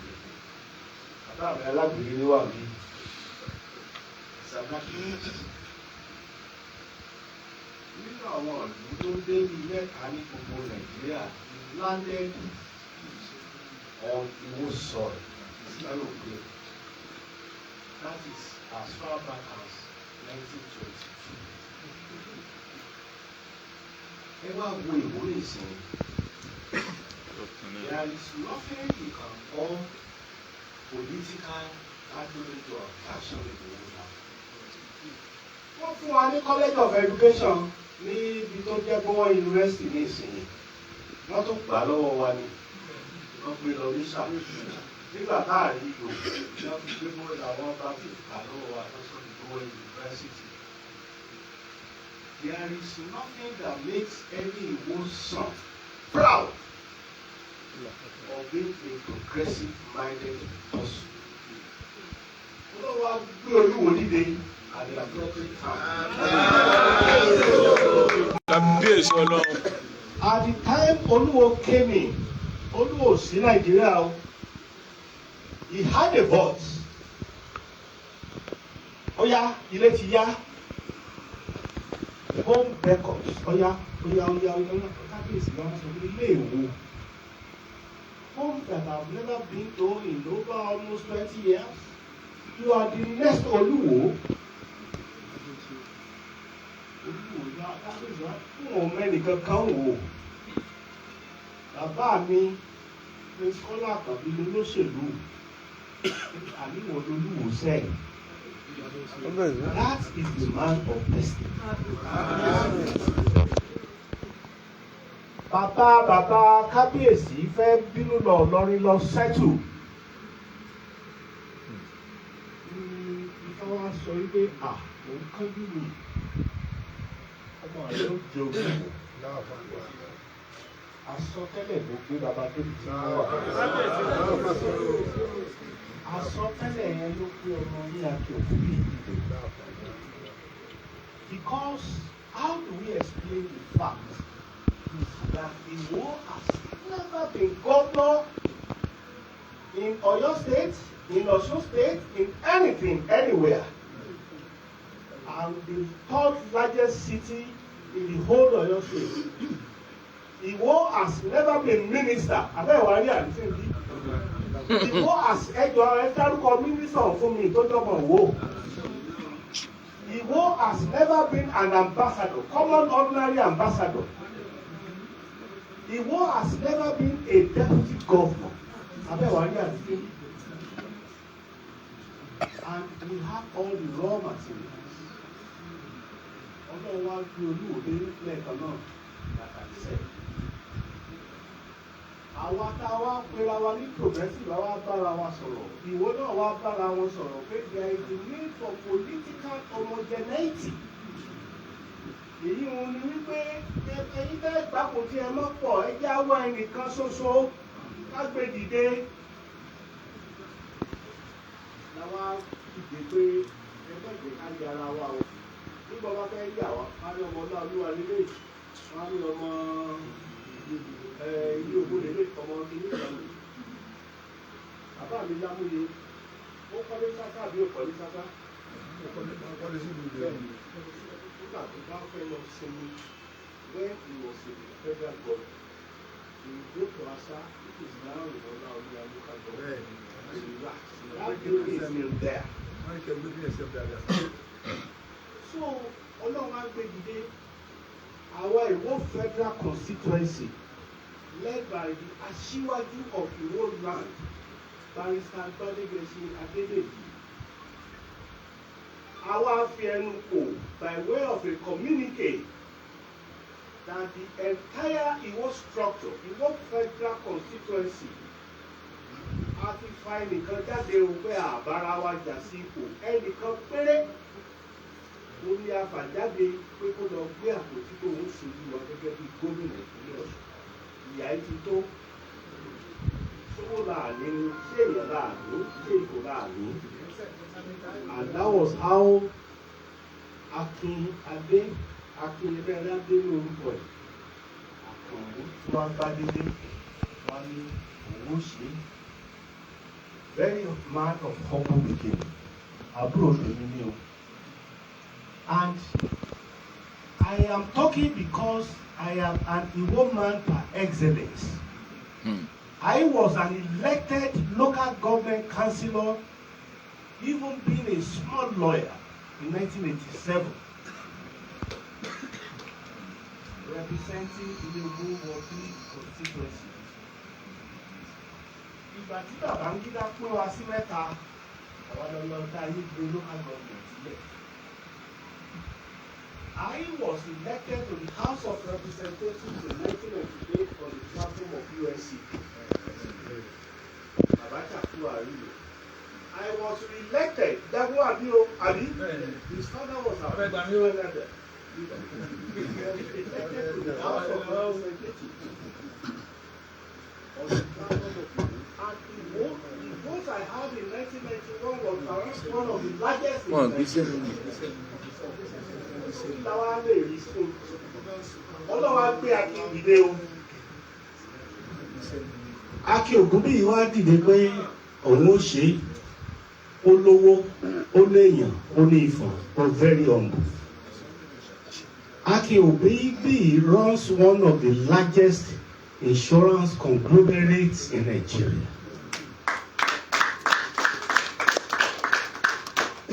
àtàwọn alágbèrè ni wà ní Sagaki. Nínú àwọn ìlú tó dé ní mẹ́ta ní gbogbo Nàìjíríà, landed on Ìwó soil. That is as far back as 1922. Ẹ wá wo Ìwó nìsín. There is nothing you can call political argument or action with Ìwó now. Wọ́n fún wa ní College of Education ní ibi tó jẹ́ Bọ́wọ́ University ní ìsinyìí. Wọ́n tún gbà lọ́wọ́ wa ni. Wọ́n gbé lọ ní ṣàkóso. Nígbà táàrí ìlú, wọ́n fi gbé bọ́ọ̀lù àwọn bá fi gbà lọ́wọ́ wa lọ́sọ̀ ní Bọ́wọ́ University. There is nothing that makes any Ìwó son proud of being a progressive-minded person. Olúwa gbé Olúwo dìde at the appropriate time. Kábíyèsí Ọlọ́run. At the time Olúwo came in, Olúwo sí Nàìjíríà o, he had a voice. Oya, ilé ti yá. Home records. Oya, kábíyèsí lọ́wọ́ sọ pé ilé ìwò. Homes that have never been to in over almost 20 years. You are the next Olúwo. Olúwo náà kábíyèsí wá fún òun mẹ́nìkan kan wò. Bàbá mi ní Kọ́lá Àkànbí ni olóṣèlú. Àníwò Olúwo sẹ́ẹ̀. That is the man of destiny. Bàbá kábíyèsí fẹ́ bínú lọ lọ́rin lọ sẹ́tù. Ìfẹ́ wa sọ wípé òun kánjú mi. Ọmọ rẹ̀ ó jẹ òun. Àsọtẹ́lẹ̀ ló gbé bàbá débi tí wọ́n wà. Àsọtẹ́lẹ̀ yẹn ló gbé ọmọ ní àti òkú bí ìdìbò. Because how do we explain the fact that Ìwó has never been governor in Oyo State, in Osun State, in anything, anywhere? And the third largest city in the whole Oyo State. Ìwó has never been minister. Abẹ́wò ayé àdìsí ìdí. Ìwó has ẹjọ́ ẹ̀dárúkọ minister fún mi tó jọmọ Ìwó. Ìwó has never been an ambassador, common ordinary ambassador. Ìwó has never been a deputy governor. Abẹ́wò ayé àdìsí ìdí. And we have all the raw materials. Ọlọ́run wá gbé Olúwo dé lẹ́ẹ̀kan náà, like I said. Àwa tá a wá pera wa ní progressive àwa bára wa sọ̀rọ̀. Ìwọ náà wá bára wọn sọ̀rọ̀ pé there is a need for political homogeneity. Èyí wọn ni wípé ẹ̀yin bẹ́ẹ̀ gbàpò tí ẹ mọ́ pọ̀ ẹ jẹ́ àwa ẹnìkan ṣoṣo ká gbé dìde. Làwa dìde pé ẹgbẹ́ ìgbé ká di ara wa o. Nígbà wọn fẹ́ yà wá, wọ́n á ní ọmọ náà Olúwa nílé, wọ́n á ní ọmọ ilé ògbóni lè tọmọ kìíní ìlànà. Bàbá mi lámúye, ó kọ́lé sáká àbí òkọ́lé sáká? Ó kọ́lé sí ìlú rẹ̀. Nígbà tó bá fẹ́ lọ sinmi, when he was in the federal government. He would go to Asa, which is now in Olaoluwa local government, and relax. That building is still there. So, Ọlọ́run á gbé dìde àwa Ìwó federal constituency led by the aṣíwájú of Ìwó land, Barrister Gbadegesi Adedeji. Àwa fi ẹnu kò by way of a communique that the entire Ìwó structure, Ìwó federal constituency, a ti fa ẹnìkan jáde o pé àbára wa jà sí ipò ẹnìkan péré ó ní àfàjáde pé kó lọ gbé àpótí tó ń ṣojú lọ gẹ́gẹ́ bí gómìnà ìpínlẹ̀ Ọ̀ṣun. Ìyá yìí ti tó sówó láàánú ṣé èèyàn láàánú ṣé ìbò láàánú. And that was how Akin Ẹgbẹ́rẹ́ Adé ní orúkọ ẹ̀ Àkànmú tí wọ́n bá dédé wọ́n ní òun ṣe very man of humble beginning àbúrò tèmi ní o. And I am talking because I am an Igbo man par excellence. I was an elected local government councillor, even being a small lawyer in 1987, representing the Igbo constituency. Ìgbà tí Babangida pín wa sí mẹ́ta, àwọn ọlọ́dà yìí gbé local government sílẹ̀. I was elected to the House of Representatives in 1998 on the platform of UNC. Abacha Kuariyo. I was re-elected. Dago Abio Abi. His father was a president. He was elected to the House of Representatives on the platform of UNC. And the vote I had in 1991 was perhaps one of the largest in Nigeria. Láwa lè rí sí ọlọ́wà gbé Akin dìde o. Akin Ògúnbíyì wá dìde pé òun ó ṣe ó lówó ó léèyàn ó ní ìfọ̀n ó very humble. Akin Ògúnbíyì runs one of the largest insurance conglomerates in Nigeria.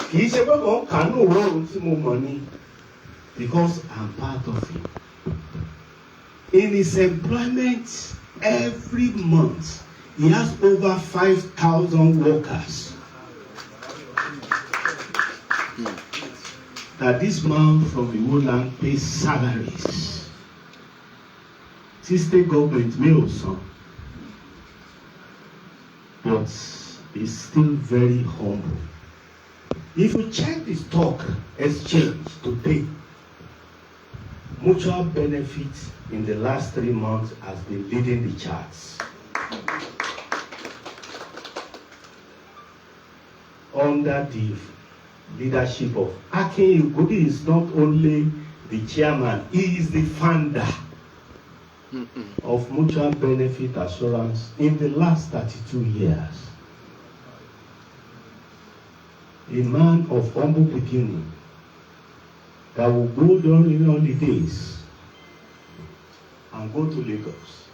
Kì í ṣe pé mò ń kàánú òwúrọ̀ tí mo mọ̀ ni. Because I'm part of it. In his employment, every month, he has over 5,000 workers. That this man from Igbo land pays salaries. State government may also, but he's still very humble. If you check the stock exchange today, Mutual Benefit in the last 3 months has been leading the charts. Under the leadership of Akin Igudi is not only the chairman, he is the founder of Mutual Benefit Assurance in the last 32 years. A man of humble beginning that will go during holidays and go to Lagos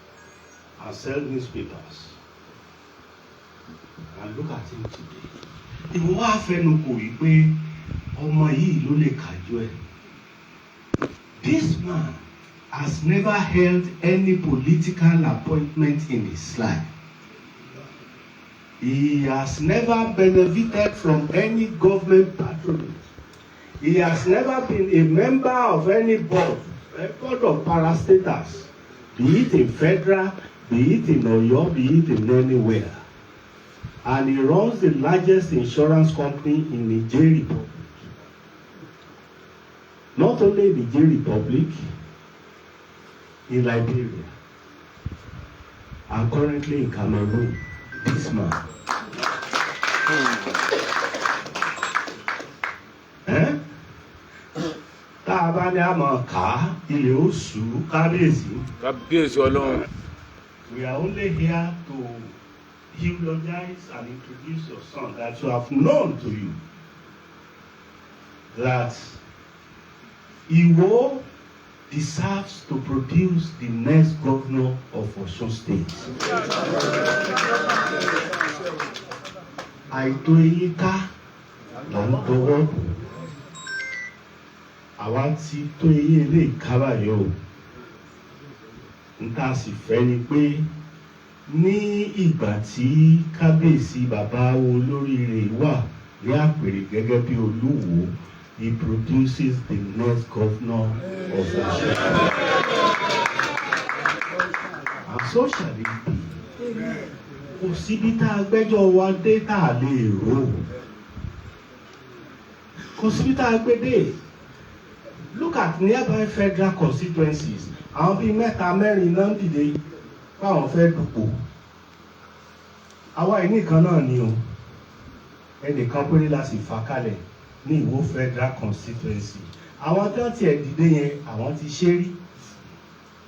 and sell newspapers. And look at him today. Ìwọ wá fẹnu kò yí pé ọmọ yìí ló lè kájú ẹ̀. This man has never held any political appointment in his life. He has never benefited from any government patronage. He has never been a member of any board of parastatals, be it in federal, be it in Oyo, be it in anywhere. And he runs the largest insurance company in Niger Republic. Not only in Niger Republic, in Liberia, and currently in Cameroon, this man. Tá a bá ní àmọ́ ká ilé oṣù kábíyèsí Ọlọ́run. We are only here to eulogize and introduce your son that you have known to you that Igbo deserves to produce the next governor of Osun State. Àìtó eyín ká là ń dọwọ́. Àwa ti tó eyín ilé ìkábàyọ̀ o. N ta sì fẹ́ ni pé ní ìgbà tí kábíyèsí bàbá olóríire wà ní àpèrè gẹ́gẹ́ bí Olúwo, he produces the next governor of Osun. And so shall it be. Kò síbi tá a gbẹ́jọ́ wa dé tá a lè rò. Kò síbi tá a gbé dé. Look at nearby federal constituencies. Àwọn bíi mẹ́ta mẹ́rin náà ń dìde fáwọn fẹ́ dùpò. Àwa yìí nìkan náà ni o. Ẹnìkan péré la sì fà kalẹ̀ ní Ìwó federal constituency. Àwọn tí wọ́n tiẹ̀ dìde yẹn àwọn ti ṣe rí.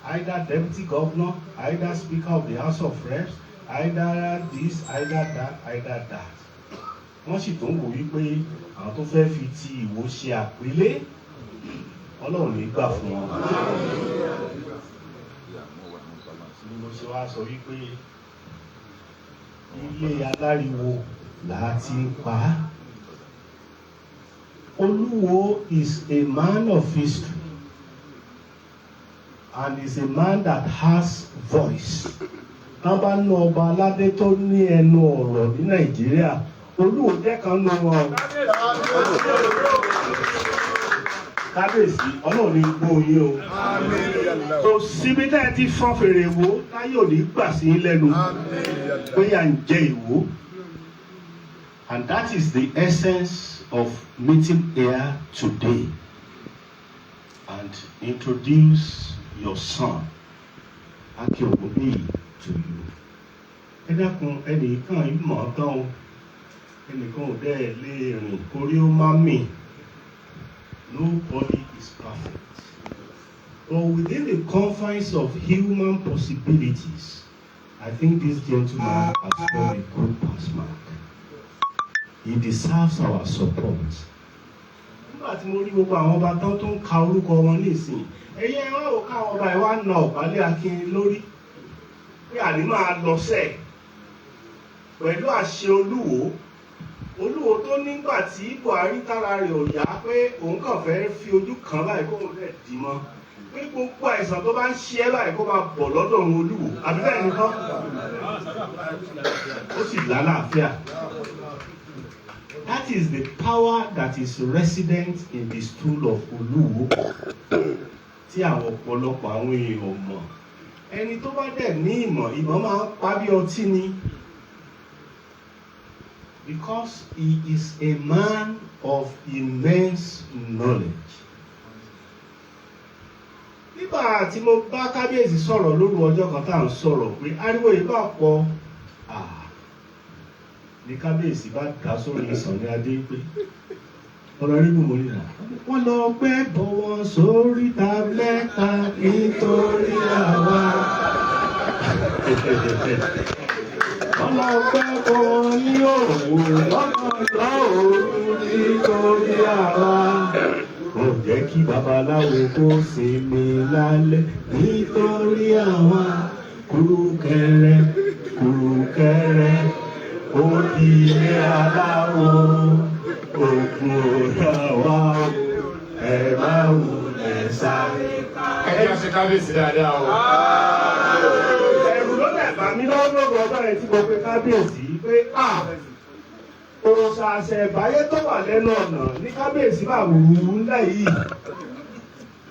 Either deputy governor, either speaker of the House of Reps, either this, either that, either that. Wọ́n sì tó ń wò wípé àwọn tó fẹ́ fi ti Ìwó ṣe àpélé. Ọlọ́run ní gbà fún wọn. Ni mo ṣe wá sọ wípé ilé aláriwo là ti ń pa á. Olúwo is a man of history and is a man that has voice. Tán bá ná ọba aládé tó ní ẹnu ọ̀rọ̀ ní Nàìjíríà, Olúwo jẹ́ kan nú wọn. Kábíyèsí, Ọlọ́run ní gbọ́ yín o. Kò síbi tẹ́ ẹ ti fọ́n fèrè Ìwó táyé ò ní gbà sí lẹ́nu pé à ń jẹ Ìwó. And that is the essence of meeting here today and introduce your son, Akin Ogunbiyi, to you. Ẹ dákun ẹnìkan ìmọ̀ tán o, ẹnìkan ò dẹ́ lè rìn kórí ó má mì. Nobody is perfect. But within the confines of human possibilities, I think this gentleman has scored a good pass mark. He deserves our support. Nígbà tí mo rí gbogbo àwọn ọba tán tó ń ka orúkọ wọn nísìnyí, ẹ̀yẹ́ wá ò káwọn ọba ìwà na ọ̀bálẹ̀ Akin lórí pé àní máa lọ sẹ́ẹ̀ pẹ̀lú àṣẹ Olúwo. Olúwo tó nígbà tí Buhari tára rẹ̀ ò yá pé òun kàn fẹ́ fi ojú kan báyìí kó òun dẹ̀ dì mọ́ pé gbogbo àìsàn tó bá ń ṣe ẹ́ báyìí kó máa bọ̀ lọ́dọ̀ òun Olúwo àbí bẹ́ẹ̀ ni kọ́ ó sì lálàáfíà. That is the power that is resident in the stool of Olúwo tí àwọn ọ̀pọ̀lọpọ̀ àwọn èèyàn mọ̀. Ẹni tó bá dẹ̀ ní ìmọ̀ máa ń pa bí ọtí ni. Because he is a man of immense knowledge. Nígbà tí mo bá kábíyèsí sọ̀rọ̀ lóru ọjọ́ kan tá à ń sọ̀rọ̀ pé ariwo yìí bá pọ̀ ní kábíyèsí bá dá sórí Sunny Adé pé ọ̀rọ̀ rí gbogbo nínú wọ́n lọ gbé bọ̀wọ̀ sórí tábìlẹ́ta nítorí àwa. Ọlọ́pẹ́ kan ní òun lọ́kànlá òun nítorí àwa. Ó jẹ́ kí babaláwo kó sinmi lálẹ́ nítorí àwa. Kùrùkẹrẹ kùrùkẹrẹ ó di ilé aláwo. Ògùn òrà wa ẹ má wulẹ̀ sáré. Ẹ jẹ́ ṣe kábíyèsí dáadáa o. Àmì lọ́wọ́ ọjọ́ rẹ̀ tí mo pe kábíyèsí pé òòṣà àṣẹ̀báyé tó wà lẹ́nu ọ̀nà ní kábíyèsí máa wù ú ńlẹ̀ yìí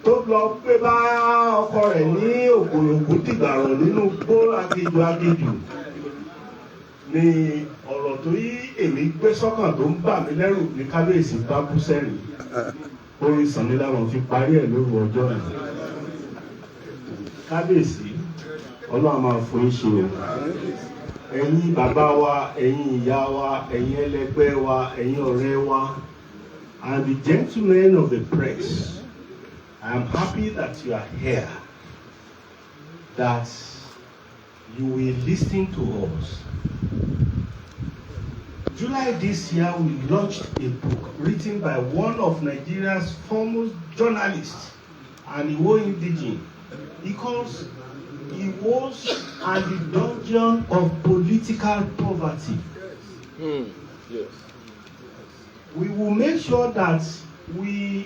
tó lọ pé bá ọkọ rẹ̀ ní ògbòrògbò dìgbàrọ̀ nínú gbó agéjù ni ọ̀rọ̀ tó yí èmi gbé sọ́kàn tó ń bà mí lẹ́rù ní kábíyèsí bá bú sẹ́rìn orin Sunny láwọn fi parí ẹ̀ lóru ọjọ́ rẹ̀. Kábíyèsí Ọlọ́run máa fún yín ṣe o. Ẹ̀yin bàbá wa, ẹ̀yin ìyá wa, ẹ̀yin ẹlẹgbẹ́ wa, ẹ̀yin ọ̀rẹ́ wa, and the gentlemen of the press, I am happy that you are here, that you will listen to us. July this year, we launched a book written by one of Nigeria's foremost journalists, and Iwo indigene because he was at the dungeon of political poverty. Yes. We will make sure that the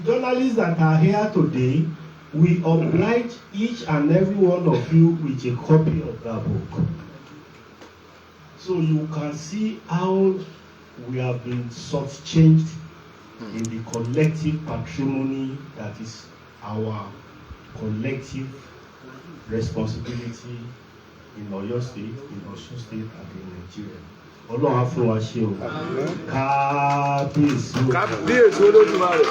journalists that are here today, we oblige each and every one of you with a copy of that book. So you can see how we have been shortchanged in the collective patrimony that is our collective responsibility in Oyo State, in Osun State, and in Nigeria. Ọlọ́run á fún wa ṣe o. Kábíyèsí o. Kábíyèsí Olódùmarè.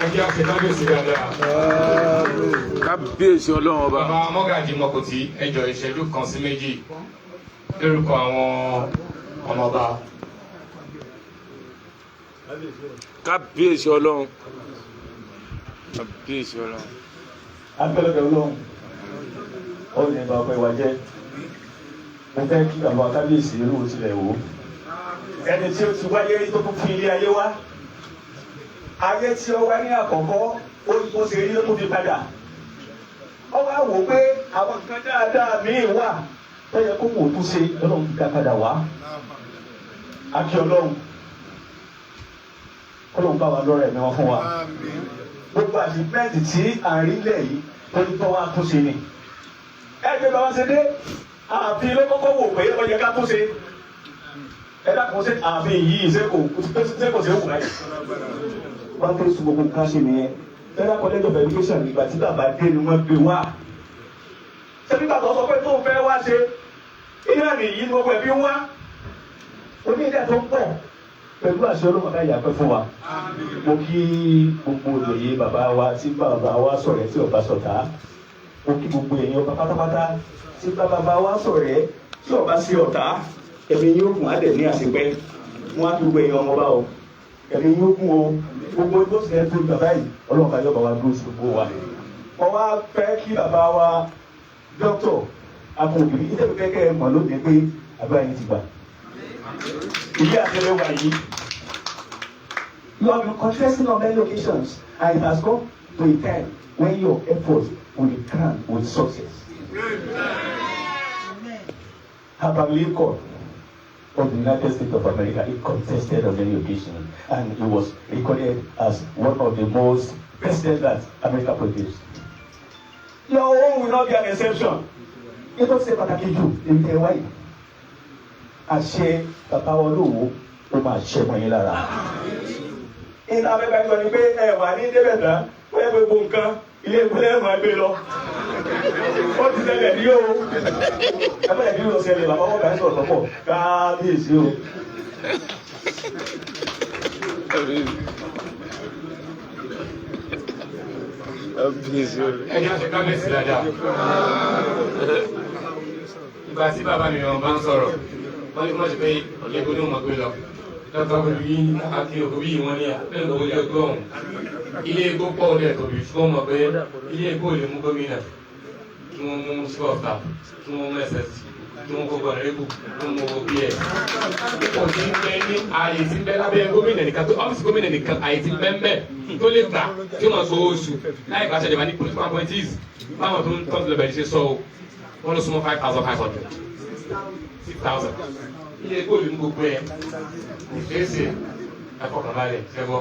ẹ jẹ́ àṣẹ kábíyèsí dáadáa. Kábíyèsí Ọlọ́run ọba. Bàbá Mọ́gàjí Mọ́kùtì ẹjọ́ ìṣẹ́jú kan sí méjì lórúkọ àwọn ọmọọba. Kábíyèsí Ọlọ́run. Kábíyèsí Ọlọ́run. Abẹ́lẹ́dẹ̀ Ọlọ́run ó ní ìbá ọpẹ́ wa jẹ́. Mo fẹ́ kí bàbá kábíyèsí olúwo tilẹ̀ wò. Ẹni tí ó ti wáyé rí tó tún fi ilé ayé wá. Ayé tí ó wá ní àkọ́kọ́ ó ṣe rí ló tún fi padà. Ó wá wò pé àwọn nǹkan dáadáa míì wà tó yẹ kó wò tún ṣe Ọlọ́run fi ká padà wá. Akí Ọlọ́run. Ọlọ́run bá wa lọ́rọ̀ ẹ̀mí wọn fún wa. Gbogbo àṣìpẹ́ẹ̀tì tí à ń rí lẹ̀ yìí tó ní tó wá tún ṣe ni. Ẹgbẹ́ bá wá ṣe dé, ààfin ló kọ́kọ́ wò pé ó yẹ ká tún ṣe. Ẹ dákun ṣe ààfin yìí ṣé kò ṣe wù láyé. Wọ́n tó sun gbogbo nǹkan ṣe nìyẹn. Federal College of Education ìgbà tí bàbá dé ni wọ́n gbé wá. Ṣé bí bàbá sọ pé tó ń fẹ́ wá ṣe? Iná nìyí ni gbogbo ẹbí ń wá. Onídàá tó ń pọ̀ pẹ̀lú àṣẹ Ọlọ́run ká yàpẹ́ fún wa. Mo kí gbogbo olóyè bàbá wa tí bàbá wa sọ̀rẹ́ tí ọba sọ̀tá. Mo kí gbogbo èèyàn ọba pátápátá tí bàbá wa sọ̀rẹ́ tí ọba sí ọ̀tá. Ẹ̀mí yóò gùn á dẹ̀ ní àṣepẹ́. Wọ́n á kí gbogbo èèyàn ọmọba o. Ẹ̀mí yóò gùn o. Gbogbo igbó sì ẹ̀ tó bàbá yìí Ọlọ́run ká yọ̀ bá wa dúró sí gbogbo wa. Wọ́n wá fẹ́ kí bàbá wa dókítọ̀ Akọ̀wé ìdẹ́gbẹ́ kẹ́kẹ́ mọ̀ lóde pé àbúrò yìí ti gbà. Ilé àtẹlẹwà yìí. You have been contesting on many occasions, and it has come to a time when your efforts will be crowned with success. Abraham Lincoln of the United States of America, he contested on many occasions, and he was recorded as one of the most presidents that America produced. Your own will not be an exception. It don't say pàtàkì jù èmi tẹ wáyé. Àṣẹ bàbá Olúwo ó máa ṣẹ mọ́ yín lára. Iná abẹ́bẹ́ sọ ni pé ẹ wà ní débẹ̀tà wọ́n yẹ gbogbo nǹkan ilé ìpínlẹ̀ máa gbé lọ. Ó ti ṣẹlẹ̀ ní o. Ẹgbẹ́ ìdílé lọ ṣẹlẹ̀ bàbá wọn kà ń sọ̀rọ̀ pọ̀ kábíyèsí o. ẹ jẹ́ àṣẹ kábíyèsí dáadáa. Ìgbà tí bàbá mi wọn bá ń sọ̀rọ̀ wọ́n ní kí wọ́n ṣe pé ilé ìgbóni wọn gbé lọ. Dọ́kítà olú yìí àti òbí yìí wọ́n ní àpẹẹrẹ òwò ilé ẹgbẹ́ ọ̀hún. Ilé egbò pọ̀ ọ̀dẹ̀ tóbi ṣùgbọ́n mọ̀ pé ilé egbò lè mú gómìnà kí wọ́n mú sọ́ọ̀tà kí wọ́n mú ss kí wọ́n kó gbọ̀nrẹ́bù kí wọ́n mú ps. Kò sí pé ní ààyè tí ń bẹ lábẹ́ gómìnà nìkan tó ọ́fíìsì gómìnà nìkan ààyè tí ń bẹ ń bẹ tó lè gbà tí wọ́n sọ oṣù láì bá ṣẹlẹ̀ bá ní political appointees báwọn tó ń tọ́jú lọ́bẹ̀ẹ́ ṣe sọ o wọ́n ló súnmọ́ 5,500 6,000 ilé egbò lè mú gbogbo ẹ̀ ìfẹ́sẹ̀ ẹ̀fọ́kànbalẹ̀ ṣẹ́gbọ́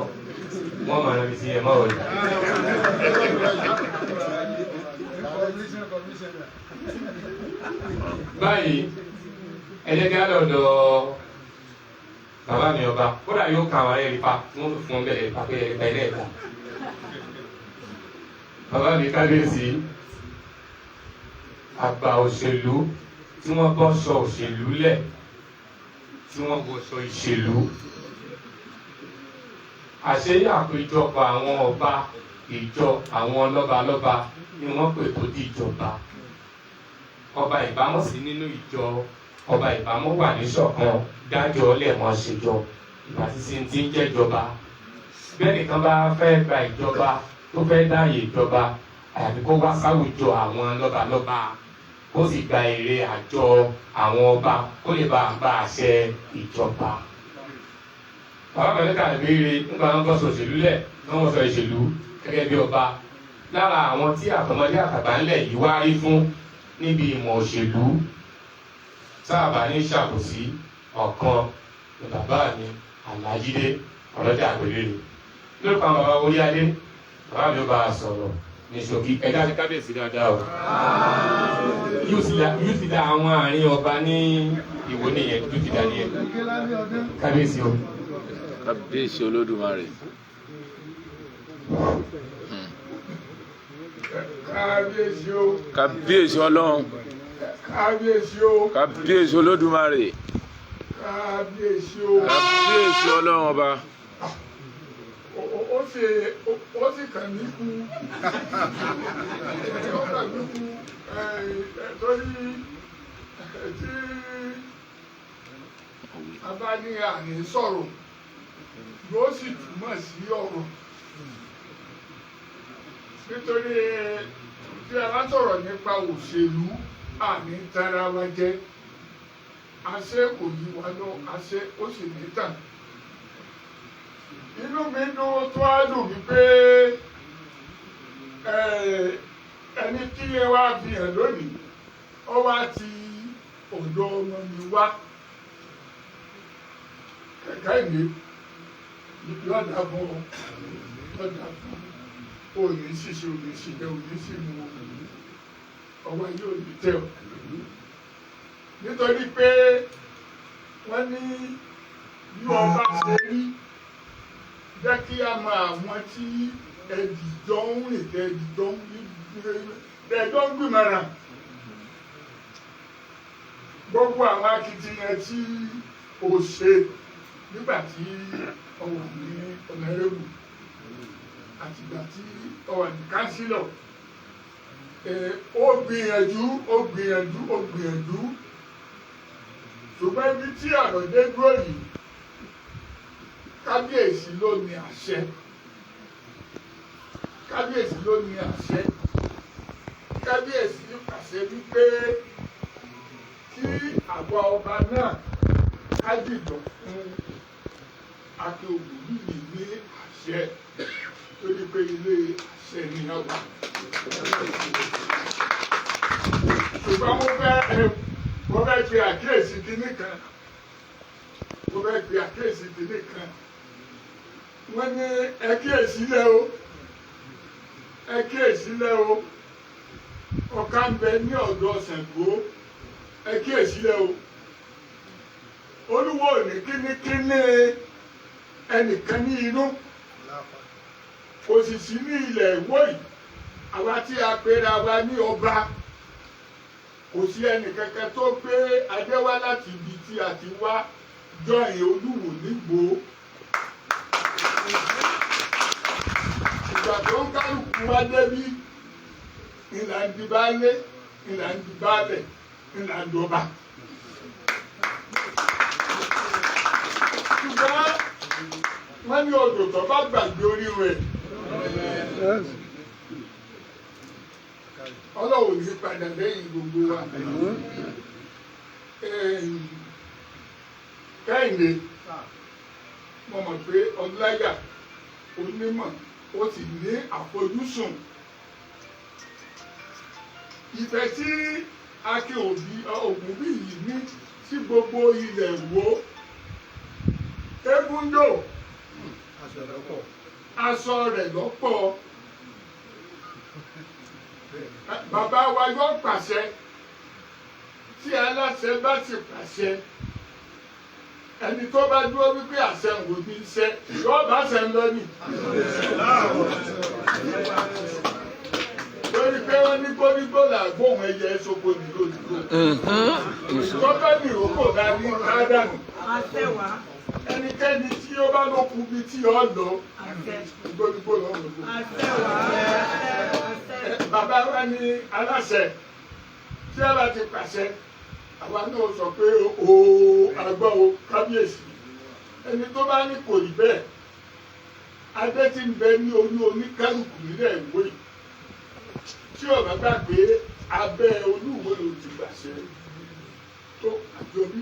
wọ́n máa rán mi sí ẹ̀ máa wọlé. Báyìí ẹ̀jẹ̀ lọ́dọ̀ bàbá mi ọba kódà yóò kà wọ́n ẹ̀rí pa wọ́n fún un bẹ̀rẹ̀ pa pé ẹ̀ka ilé ẹ̀ka. Bàbá mi kábíyèsí àgbà òṣèlú tí wọ́n bọ́ sọ òṣèlú lẹ̀ tí wọ́n bọ́ sọ ìṣèlú. Àṣeyẹ àpéjọpọ̀ àwọn ọba ìjọ àwọn lọ́balọ́ba ni wọ́n pè tó di ìjọba. Ọba ìbámu sí nínú ìjọ ọba ìbámu wà ní ṣọ̀kan dájọ́ lẹ́ẹ̀mọ́ ṣèjọ ìgbà sísí ti ń jẹ́jọba. Bẹ́ẹ̀ nìkan bá fẹ́ gba ìjọba tó fẹ́ dáàyè ìjọba àyàfi kó wá sáwùjọ àwọn lọ́balọ́ba kó sì gba èrè àjọ àwọn ọba kó lè bá àṣẹ ìjọba. Bàbá Mẹ́lẹ́kà béèrè nígbà wọn kọ́ sọ òṣèlú lẹ̀ wọ́n sọ ìṣèlú gẹ́gẹ́ bí ọba lára àwọn tí àtọmọdé àtàgbà ńlẹ̀ yìí wá rí fún níbi ìmọ̀ òṣèlú sáàbà ní ṣàkóso ọ̀kan ní bàbá mi Àlàjídé Ọlọ́jà Àgbèrè lórúkọ àwọn bàbá orí adé bàbá mi ó bá a sọ̀rọ̀ ní ṣókí ẹ̀dá ti kábíyèsí dáadáa o yóò ti dá àwọn àárín ọba ní Ìwó nìyẹn yóò ti dá nìyẹn kábíyèsí o. kábíyèsí Olódùmarè. kábíyèsí o. kábíyèsí Ọlọ́run. kábíyèsí o. kábíyèsí Olódùmarè. kábíyèsí o. kábíyèsí Ọlọ́run ọba. ó sì kàn mí kú ó kàn mí kú torí tí a bá ní àní sọ̀rọ̀ yóò sì túmọ̀ sí ọ̀rọ̀ nítorí tí a bá sọ̀rọ̀ nípa òṣèlú àní tara wa jẹ́ àṣẹ kò yí wa lọ àṣẹ ó sì ní tàn. Inú mi dùn tó á dùn wípé ẹni tí ẹ wá fi hàn lónìí ó wá ti ọ̀dọ̀ ọmọ mi wá kẹ̀kẹ́ ìwé lọ́dà fún ọ lọ́dà fún òní ṣíṣe òní ṣìṣẹ́ òní ṣìmú ọwọ́ yóò ní tẹ̀ ọ́ nítorí pé wọ́n ní bí ọba ṣe rí jẹ́ kí a mọ àwọn tí ẹ̀dìjọ́ ń rìn ẹ̀dìjọ́ ń gbìmọ̀ràn gbogbo àwọn akitiyan tí o ṣe nígbà tí o wà ní ọ̀nàrẹ́bù àtìgbà tí o wà ní kánsílọ̀ ó gbìyànjú ṣùgbọ́n ibi tí ọ̀rọ̀ dé dúró yìí kábíyèsí ló ní àṣẹ kábíyèsí ló ní àṣẹ kábíyèsí pàṣẹ wípé kí àwa ọba náà ká dìbò fún Akéwùmí yìí ní àṣẹ tó ní pé ilé àṣẹ ní àwa. ṣùgbọ́n mo fẹ́ pe àkíyèsí kínní kan wọ́n ní ẹ kíyèsí lẹ́ o ọ̀ká ń bẹ ní ọ̀dọ̀ Ṣàngó ẹ kíyèsí lẹ́ o Olúwo ní kínníkínní ẹnìkan ní inú kò sì sí ní ilẹ̀ Ìwó yìí àwa tí a pera wa ní ọba kò sí ẹnìkankan tó gbé adé wá láti ibi tí a ti wá jọyìn Olúwo nígbò ìgbà tó ń kálukú wá débi ìlà ń di baálé ìlà ń di baálẹ̀ ìlà ń dọba. ṣùgbọ́n wọ́n ní odò tó bá gbàgbé orí rẹ̀ Ọlọ́run ní padà lẹ́yìn gbogbo wa. Kẹ́hìndé mo mọ̀ pé ọláyà onímọ̀ ó sì ní àfojúsùn ìfẹ́ tí Ògúnbíyì yìí ní sí gbogbo ilẹ̀ Ìwó Egúndò aṣọ rẹ̀ lọ́pọ̀ bàbá wa yóò pàṣẹ tí aláṣẹ bá ti pàṣẹ ẹni tó bá dúró wípé àṣẹ ń wò ní iṣẹ́ yóò bá ṣe ń lọ ní. lórí pé wọ́n ní gbórígbó làgbóhùn ẹyẹ ṣoko ní lójúgbò. tọ́pẹ́ ní ìrókò bá ní kádànù. ẹnikẹ́ni tí ó bá ló kú bí tí ó lọ gbórígbó lọ́wọ́ lọ. bàbá wa ní aláṣẹ tí a bá ti pàṣẹ àwa náà sọ pé àgbọ̀ o kábíyèsí ẹni tó bá ní kò rí bẹ́ẹ̀ adé tí ń bẹ ní orí oníkálukú nílẹ̀ Ìwó yìí tí ọ̀gá gbàgbé abẹ́ Olúwo ló ti gbàṣẹ tó àjọbí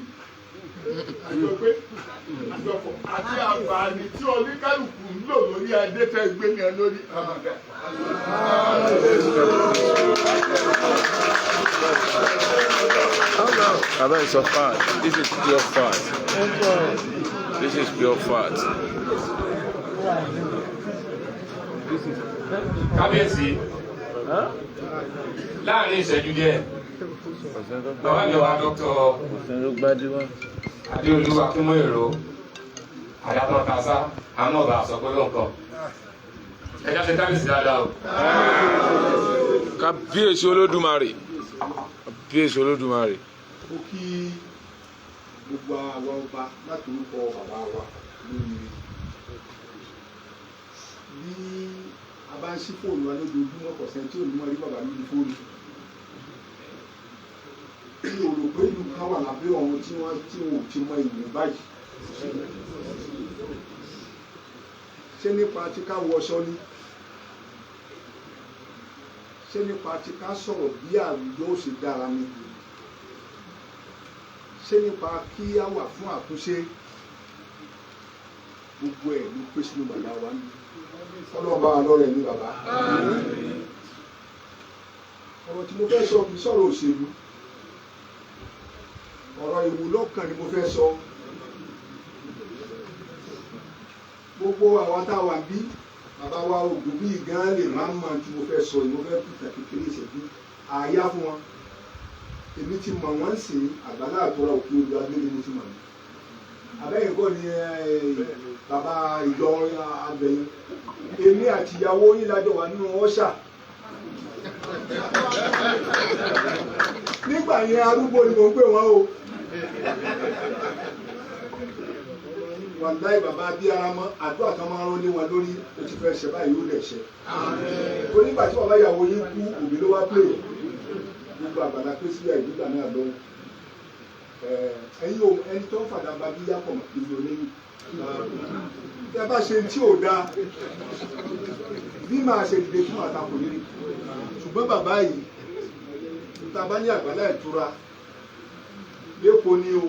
àjọgbé àjọpọ̀ àti àǹfààní tí oníkálukú ń lò lórí adé fẹ́ gbé ní ẹ lórí àbàdà. Baba is a fat. This is pure fat. This is pure fat. Kábíyèsí láàrin ìṣẹ́jú díẹ̀ bàbá mi wá dr. Adéolú Akínmóyèrò àdàmọ́ kásá àwọn ọba àsọpẹ́lú nǹkan ẹja ṣe kábíyèsí dáadáa o. Kábíyèsí Olódùmarè. Kábíyèsí Olódùmarè. ó kí gbogbo àwọn ọba láti orúkọ bàbá wa lórí bí a bá ń ṣí fóònù wa lójoojúmọ́ kọ̀sẹ̀ tí olùmọ̀ rí bàbá lórí fóònù mi ò rò pé ìlú kan wà lábẹ́ ọ̀hún tí wọn ò ti mọ ìlú báyìí ṣé nípa tí ká wọṣọ ni ṣé nípa tí ká sọ̀rọ̀ bí àwùjọ ó ṣe dára ni ṣé nípa kí á wà fún àtúnṣe gbogbo ẹ̀ ló pé sínú bàbá wa ní ọlọ́ọ̀bá wa lọ́rẹ̀ ní bàbá ọ̀rọ̀ tí mo fẹ́ sọ kì í sọ̀rọ̀ òṣèlú ọ̀rọ̀ ìwúlọ́kàn ni mo fẹ́ sọ gbogbo àwọn tá a wà bí bàbá wa ògùn bíi gan lè má mọ tí mo fẹ́ sọ yìí mo fẹ́ pìtà kékeré ìṣẹ́jú àáyá fún wọn èmi ti mọ̀ wọ́n sí àgbàlá àtọ́ra òkú ojú agbélé mo ti mọ̀ ní abẹ́yìn kọ́ ni bàbá ìjọ abẹ́yìn èmi àti ìyàwó yín lájọ wà nínú ọ̀ṣà nígbà yẹn arúgbó ni mo ń pè wọ́n o wàláì bàbá bí ara mọ́ àdúrà kan máa ń rán lé wọn lórí o ti fẹ́ ṣe báyìí ó lè ṣe tó nígbà tí bàbá ìyàwó yín kú òbí ló wá pè gbogbo àgbàlá pé sílẹ̀ ìdúgbà náà lọ́wọ́ ẹ̀yin o ẹni tó ń fàdà bá bí yàpọ̀ ìlú olóyún tí a bá ṣe tí ò dáa bí màá ṣe dìde fún àtakò yìí ṣùgbọ́n bàbá yìí tá a bá ní àgbàlá ìtura lẹ́kọ̀ọ́ ni o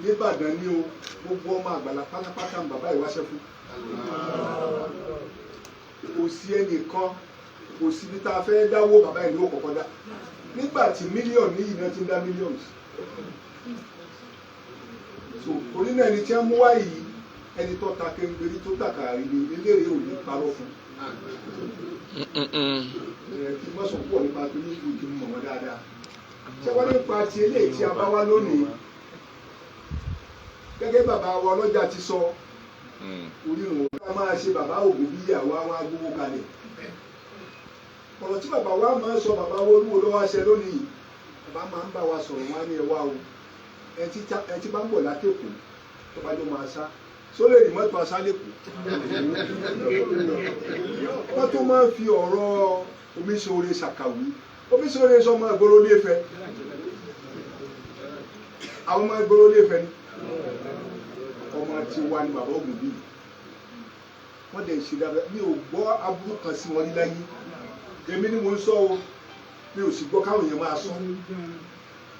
nìbàdàn ni o gbogbo ọmọ àgbàlá pátápátá ń bàbá ìwáṣẹ́ fún kò sí ẹnìkan kò síbi tá a fẹ́ dáwó bàbá ìlú òkọ̀kọ̀ dá nígbà tí mílíọ̀nù ní ìná ti ń dá mílíọ̀nù so orí náà ni tí wọ́n mú wá yìí ẹni tó ta kéńgbérí tó tàkà ìlú eléré ò ní parọ́ fún kí wọ́n sọ pọ̀ nípa tó ní ìlú kí n mọ̀ wọ́n dáadáa ṣé wọ́n nípa ti eléyìí tí a bá wá lónìí gẹ́gẹ́ bàbá wa ọlọ́jà ti sọ orí òun ká máa ṣe bàbá ògùn bí ìyàwó àwọn agbowó kalẹ̀ ọ̀rọ̀ tí bàbá wa máa ń sọ bàbá wo olúwo ló wá ṣe lónìí bàbá máa ń bá wa sọ̀rọ̀ wá ní ẹwà o ẹ ti bá ń bọ̀ látẹ̀kù tó bá jọ máa sá sólè rí mọ́tò asálẹ̀kù wọ́n tó máa ń fi ọ̀rọ̀ Omiṣore ṣàkàwé Omiṣore sọ ọmọ ìgboro Ilé-Ifẹ̀ àwọn ọmọ ìgboro Ilé-Ifẹ̀ ni ọmọ tí wà ní bàbá ògùn bíi wọ́n dẹ̀ ṣe dáadáa mi ò gbọ́ aburú kan sí wọn níláyé èmi ni mo ń sọ o mi ò sì gbọ́ káwọn èèyàn máa sọ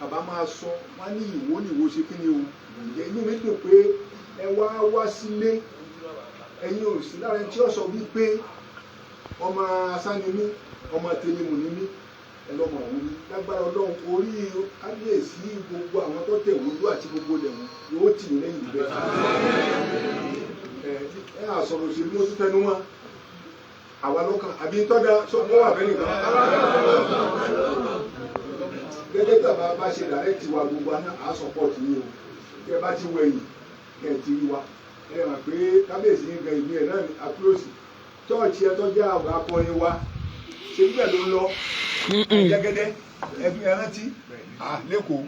bàbá máa sọ wọ́n ní ìwọ ní ìwọ ṣe kí ni o ǹjẹ́ inú mi dùn pé ẹ wá sílé ẹ̀yin ò sí lára tí ó sọ wípé ọmọ asánimí ọmọ tẹlẹmù ní mí ẹlọmọ ọ̀hún ní lágbára Ọlọ́run orí kábíyèsí gbogbo àwọn tó tẹ̀ wọ́n lú àti gbogbo lẹ̀wọ̀n yóò tì í lẹ́yìn ìbẹ́ ẹ àsọ̀rọ̀ òṣèlú ó tún tẹnu wọn àwa lọ́kàn àbí tọ́jà sọ́kọ́ wà bẹ́ẹ̀ nìkan gẹ́gẹ́ tí àbá bá ṣe dàrẹ́tì wa gbogbo àsọpọ̀tì yìí o kí ẹ bá ti wẹ̀yìn kẹ́ ẹ ti rí wa ẹ mọ̀ pé kábíyèsí ń gan ìgbín ẹ̀ náà ní àkúròsì chọ́ọ̀chì ẹ tọ́jú àwọn akọrin wa ṣe bíbẹ̀ ló ń lọ jẹ́gẹ́dẹ́ ẹbí ẹrántí lẹ́kọ̀ọ́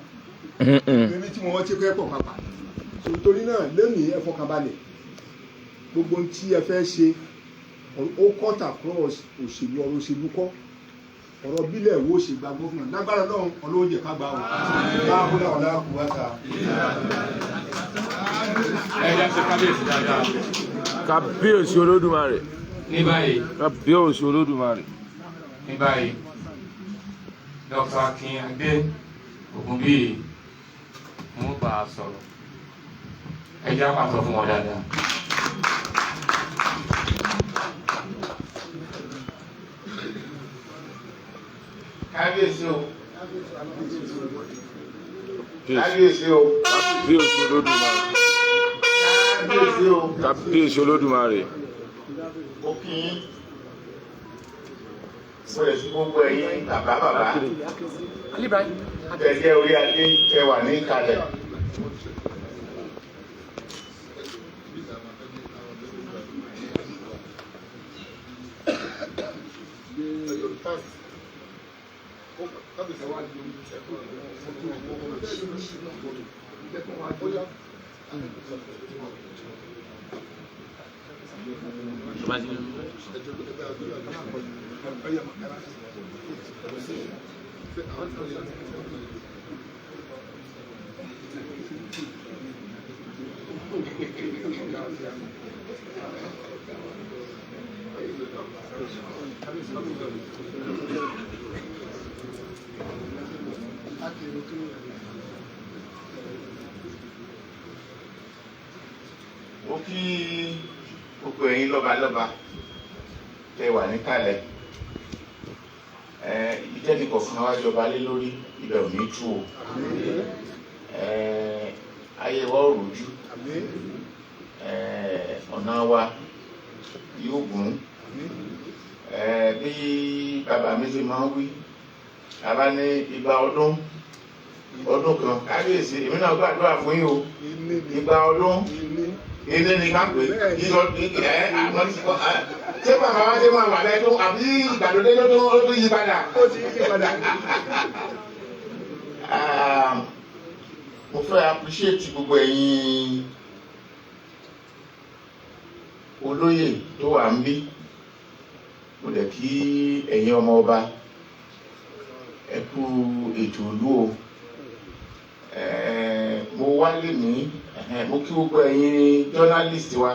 èmi tí mo wọ́n ti fẹ́ pọ̀ pàpà torí náà lónìí ẹ fọkànbalẹ̀ gbogbo ohun tí ẹ fẹ́ ṣe ó kọ́tà cross òṣèlú ọ̀rọ̀ òṣèlú kọ́ ọ̀rọ̀ bílẹ̀ wo ṣe gba gómìnà lágbára náà ọlọ́wọ́ jẹ ká gba wọn láàbùdá ọ̀la kù wá ta. ẹ yá ṣe kábíyèsí dáadáa. Kábíyèsí Olódùmarè. ní báyìí. Kábíyèsí Olódùmarè. ní báyìí Dr. Akínadé Ògúnbíyì mú bá a sọ̀rọ̀ ẹ jẹ́ àpàtọ̀ fún wọn dáadáa. kábíyèsí o kábíyèsí o kábíyèsí olódùmarè kábíyèsí o kábíyèsí olódùmarè. ó kí yín mo lè fi gbogbo ẹ̀yin bàbá tẹ̀lé orí adé tẹ wà ní ìkàlẹ̀. Ó kí gbogbo ẹ̀yin lọ́balọ́ba tẹ wà níkàlẹ̀ ìjẹ́ni kọ̀ọ̀kan wá jọba lé lórí ibẹ̀ ò ní tú o ayé wa ò rújú ọ̀nà wa yóò gùn bí bàbá mi ṣe máa ń wí bàbá ní igba ọdún kan kábíyèsí èmi náà gbàdúrà fún yín o igba ọdún ilé ní ká pè ṣé bàbá wa ṣe máa wà lẹ́tọ́ àbí ìgbàlódé ló tún yí padà. ó ti yí padà. Mo fẹ́ appreciate gbogbo ẹ̀yin olóyè tó wà ń bí mo dẹ̀ kí ẹ̀yin ọmọ ọba ẹ kú ètò ìlú o mo wálé ní mo kí gbogbo ẹ̀yin journalist wa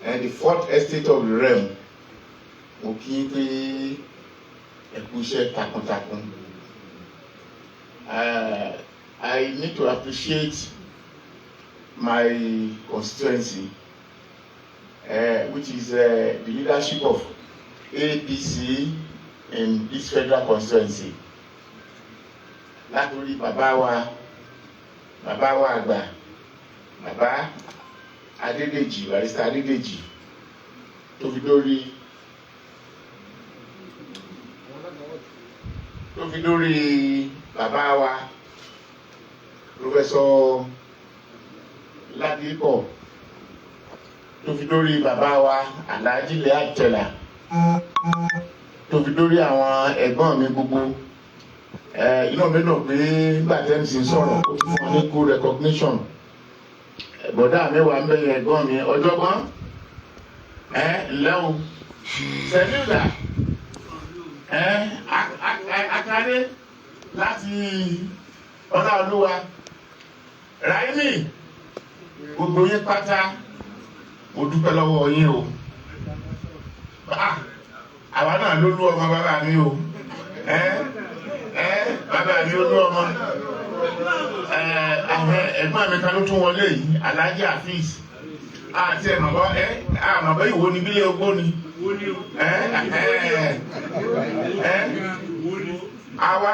the fourth estate of the realm mo kí pé ẹ kú iṣẹ́ takuntakun. I need to appreciate my constituency, which is the leadership of APC in this federal constituency. Látòrí bàbá wa àgbà, bàbá Adédèjì, Barrister Adédèjì, tó fi dórí bàbá wa Professor Ladipo, tó fi dórí bàbá wa Alhaji Leatela, tó fi dórí àwọn ẹ̀gbọ́n mi gbogbo. Inú mi dùn pé nígbà tẹ́ ń sin sọ̀rọ̀ ó ti fún wọn ní good recognition. Bọ̀dá mi wà ń bẹ̀yẹ ẹ̀gbọ́n mi ọ̀jọ̀gbọ́n lẹ́wọ̀n sẹ́lúdà akadé láti ọ̀nà olúwa Ráìmì gbogbo yín pátá mo dúpẹ́ lọ́wọ́ yín o. Àwa náà ló lú ọmọ bàbá mi o. Bàbá mi ó lú ọmọ. Ẹ̀gbọ́n mi kan ló tún wọlé yìí Alhaji Hafiz àti àmọ̀bọ́ ìwò ni bílẹ̀ ogbó ni. Àwa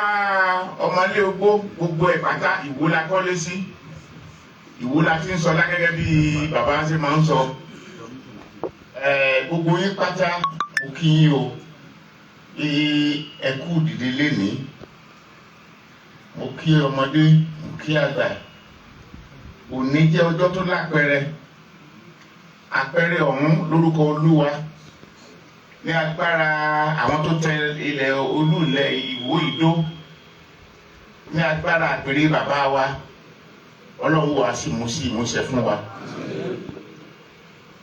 ọmọlé ogbó gbogbo ẹ̀ pátá Ìwó la kọ́lé sí. Ìwó la ti ń sọ lágẹ́gẹ́ bí bàbá ṣe máa ń sọ. Gbogbo yín pátá mo kí yín o. Ẹ kú dìde lénìí. Mo kí ọmọdé, mo kí àgbà. Òní jẹ́ ọjọ́ tó lápẹẹrẹ. Àpẹẹrẹ ọ̀hún lórúkọ Olúwa ní agbára àwọn tó tẹ ilẹ̀ olúlẹ̀ Ìwó Ìdó, ní agbára àpèrè bàbá wa Ọlọ́run wa sì mú sí ìmúṣẹ fún wa.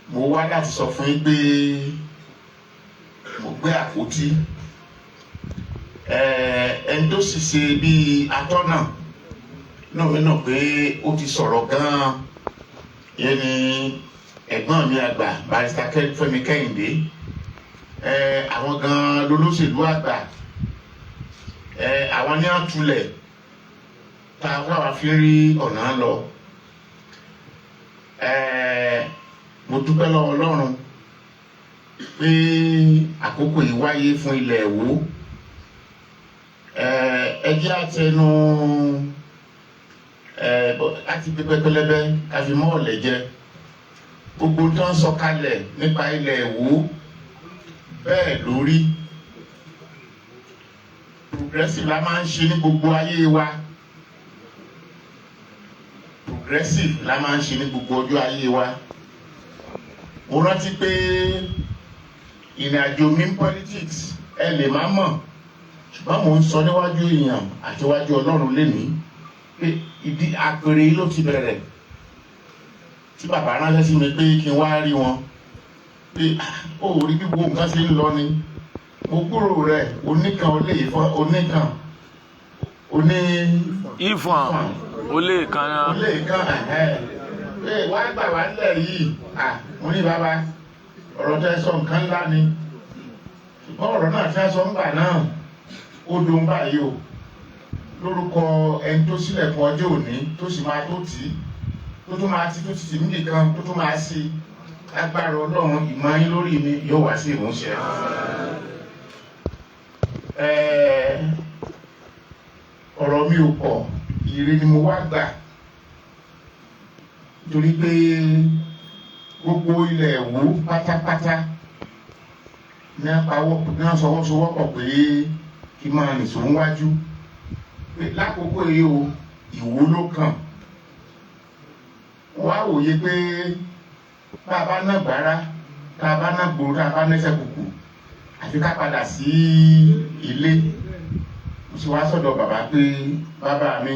Mo wá láti sọ fún yín pé mo gbé àpótí ẹni tó sì ṣe bíi atọ́nà náà mi náà pé ó ti sọ̀rọ̀ gan-an yẹn ni ẹ̀gbọ́n mi àgbà Barrister Fẹ́mi Kẹ́hìndé. Àwọn gan-an lolóṣèlú àgbà, àwọn ní àtúlẹ̀ tá a wá fi rí ọ̀nà lọ. Mo dúpẹ́ lọ́wọ́ Ọlọ́run pé àkókò yìí wáyé fún ilẹ̀ Ìwó. Ẹ jẹ́ àtẹnu láti pípẹ́ pẹlẹbẹ káfí mọ́ ọ̀lẹ̀ jẹ gbogbo tó ń sọ kalẹ̀ nípa ilẹ̀ Ìwó bẹ́ẹ̀ lórí progressive la máa ń ṣe ní gbogbo ayé wa progressive la máa ń ṣe ní gbogbo ọjọ́ ayé wa mo rántí pé ìrìn àjò mi ní politics ẹ lè má mọ̀ ṣùgbọ́n mò ń sọ níwájú èèyàn àti iwájú Ọlọ́run lénìí pé ìdí àpèrè ló ti bẹ̀rẹ̀ tí bàbá ránṣẹ́ sí mi pé kí n wá rí wọn pé ó rí bí gbogbo nǹkan ṣe ń lọ ni mo gbúrò rẹ̀ oníkan olè ìfọ́n oníkan oní ìfọ̀n olè kan náà. olè kan pé wàá gbà wá nílẹ̀ yìí mo ní bàbá ọ̀rọ̀ tẹ́ sọ nǹkan ńlá ni ṣùgbọ́n ọ̀rọ̀ náà tí wọ́n sọ ńgbà náà ó dùn báyìí o lórúkọ ẹni tó sílẹ̀kùn ọjọ́ òní tó sì máa tó tì í tó tún máa ti tó ti tì mí nìkan tó tún máa sí agbára Ọlọ́run ìmọ̀ yín lórí mi yóò wá sí ìmúṣẹ. ọ̀rọ̀ mi ò pọ̀ ire ni mo wá gbà torí pé gbogbo ilẹ̀ Ìwó pátápátá ní àsọwọ́sowọ́pọ̀ pé kí máa nìṣó níwájú pé lákòókò yìí o Ìwó ló kàn wá wòye pé bá a bá ná gbára tá a bá ná gbòòrò tá a bá nẹ́sẹ̀ kùkù àfi ká padà sí ilé mo sì wá sọ́dọ̀ bàbá pé bàbá mi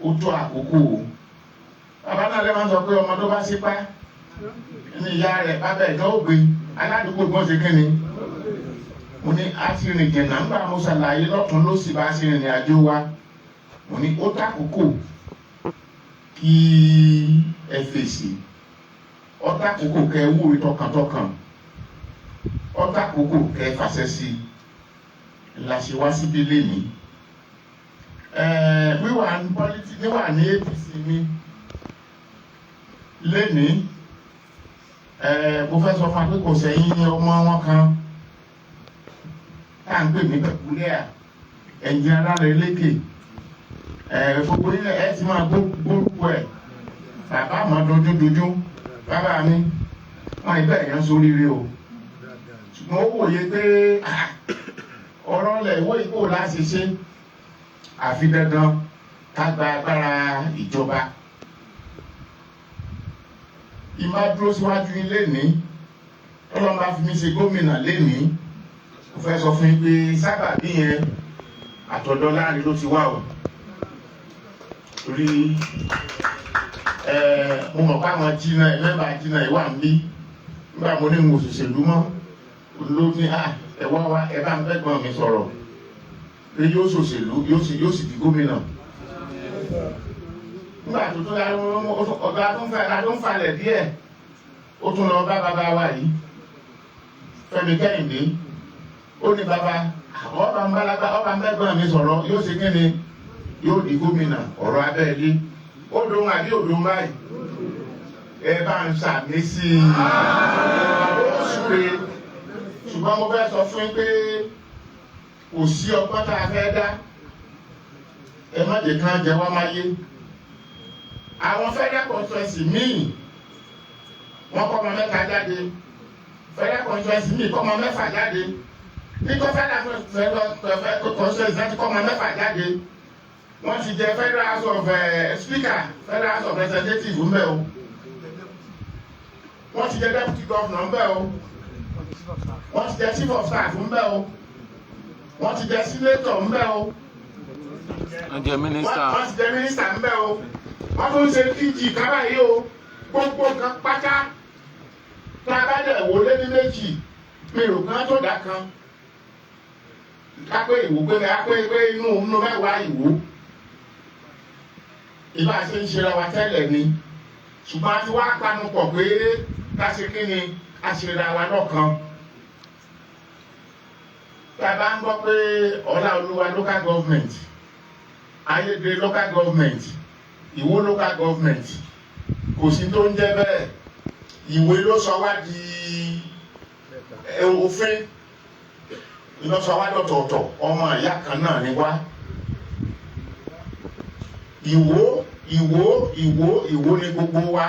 ó tó àkókò o bàbá náà lè máa sọ pé ọmọ tó bá sípá ní ìyá rẹ̀ bàbá ẹ̀jọ́ ògbé aládùúgbò gbọ́n ṣe kíni mo ní a ti rìn jẹ̀nà ńgbà mo ṣàlàyé lọ́tún ló sì bá ṣe rìnrìn àjò wa mo ní ó tàkókò kí ẹ fèsì ó tàkókò kẹ wúri tọkàntọkàn ó tàkókò kẹ fàṣẹ sí la ṣe wá síbí lénìí wíwà ní pọ́lítì níwà ní APC mi lénìí mo fẹ́ sọ fún wa pé kò sẹ́yìn ọmọ wọn kan tá à ń pè ní pẹ̀kúlẹ́à ẹ̀jìn alára eléke gbogbo ilẹ̀ ẹ ti máa gbórúkọ ẹ̀ bàbá àmọ́ dojúdojú bàbá mi wọ́n ibẹ̀ yẹn sóríire o ṣùgbọ́n ó wòye pé ọ̀rọ̀ ilẹ̀ ìwé ìkó láti ṣe àfi dandan ká gba agbára ìjọba ìmá dúró síwájú ilé ní ọlọ́run bá fi mí ṣe gómìnà lénìí mo fẹ́ sọ fún yín pé sábàbí yẹn àtọ̀dọ̀ Láàrin ló ti wá o torí mo mọ̀ pé àwọn jìnnà mẹ́bà jìnnà ìwà ń bí nígbà mo ní mo ṣòṣèlú mọ́ ló ní ẹ̀wọ́ wa ẹ bá ń bẹ́gbọ́n mi sọ̀rọ̀ pé yóò ṣòṣèlú yóò sì di gómìnà nígbà tó tún ọ̀gá tó ń falẹ̀ díẹ̀ ó tún lọ bá bàbá wa yìí Fẹ́mi Kẹ́hìndé ó ní bàbá ọba ń bẹ́gbọ́n mi sọ̀rọ̀ yóò ṣe kí ni yóò di gómìnà ọ̀rọ̀ abẹ́ẹ̀lé ó dùn àbí òdùn báyìí ẹ bá ń sàmì sí i ó súre ṣùgbọ́n mo fẹ́ sọ fún yín pé kò sí ọgbọ́n tá a fẹ́ dá ẹ má jẹ́ kán jẹ wá máyé àwọn federal constituency míì wọ́n kọ́ ọmọ mẹ́ta jáde federal constituency míì kọ́ ọmọ mẹ́fà jáde nígbà federal constituency láti kọ́ ọmọ mẹ́fà jáde wọ́n ti jẹ federal house of speaker federal house of representatives ń bẹ̀ o wọ́n ti jẹ deputy governor ń bẹ̀ o wọ́n ti jẹ chief of staff ń bẹ̀ o wọ́n ti jẹ senator ń bẹ̀ o wọ́n jẹ minister wọ́n ti jẹ minister ń bẹ̀ o wọ́n tún ṣe DG kábà yìí o gbogbo nǹkan pátá tá a bá dẹ̀ wò lé ní méjì mi ò kán tó dá kan kápẹ́ ìwò pé inú mẹ́wàá ìwò ìbá ṣe ń ṣera wa tẹ́lẹ̀ ni ṣùgbọ́n a ti wá panu pọ̀ pé ká ṣe kí ni a ṣera wa lọ́kan tá a bá ń gbọ́ pé Ọláolúwa local government Ayédè local government Ìwó local government kò sí tó ń jẹ́ bẹ́ẹ̀ ìwé ló sọ wá di òfin ló sọ wá lọ́tọ̀ọ̀tọ̀ ọmọ ìyá kan náà ni wá Ìwó ni gbogbo wa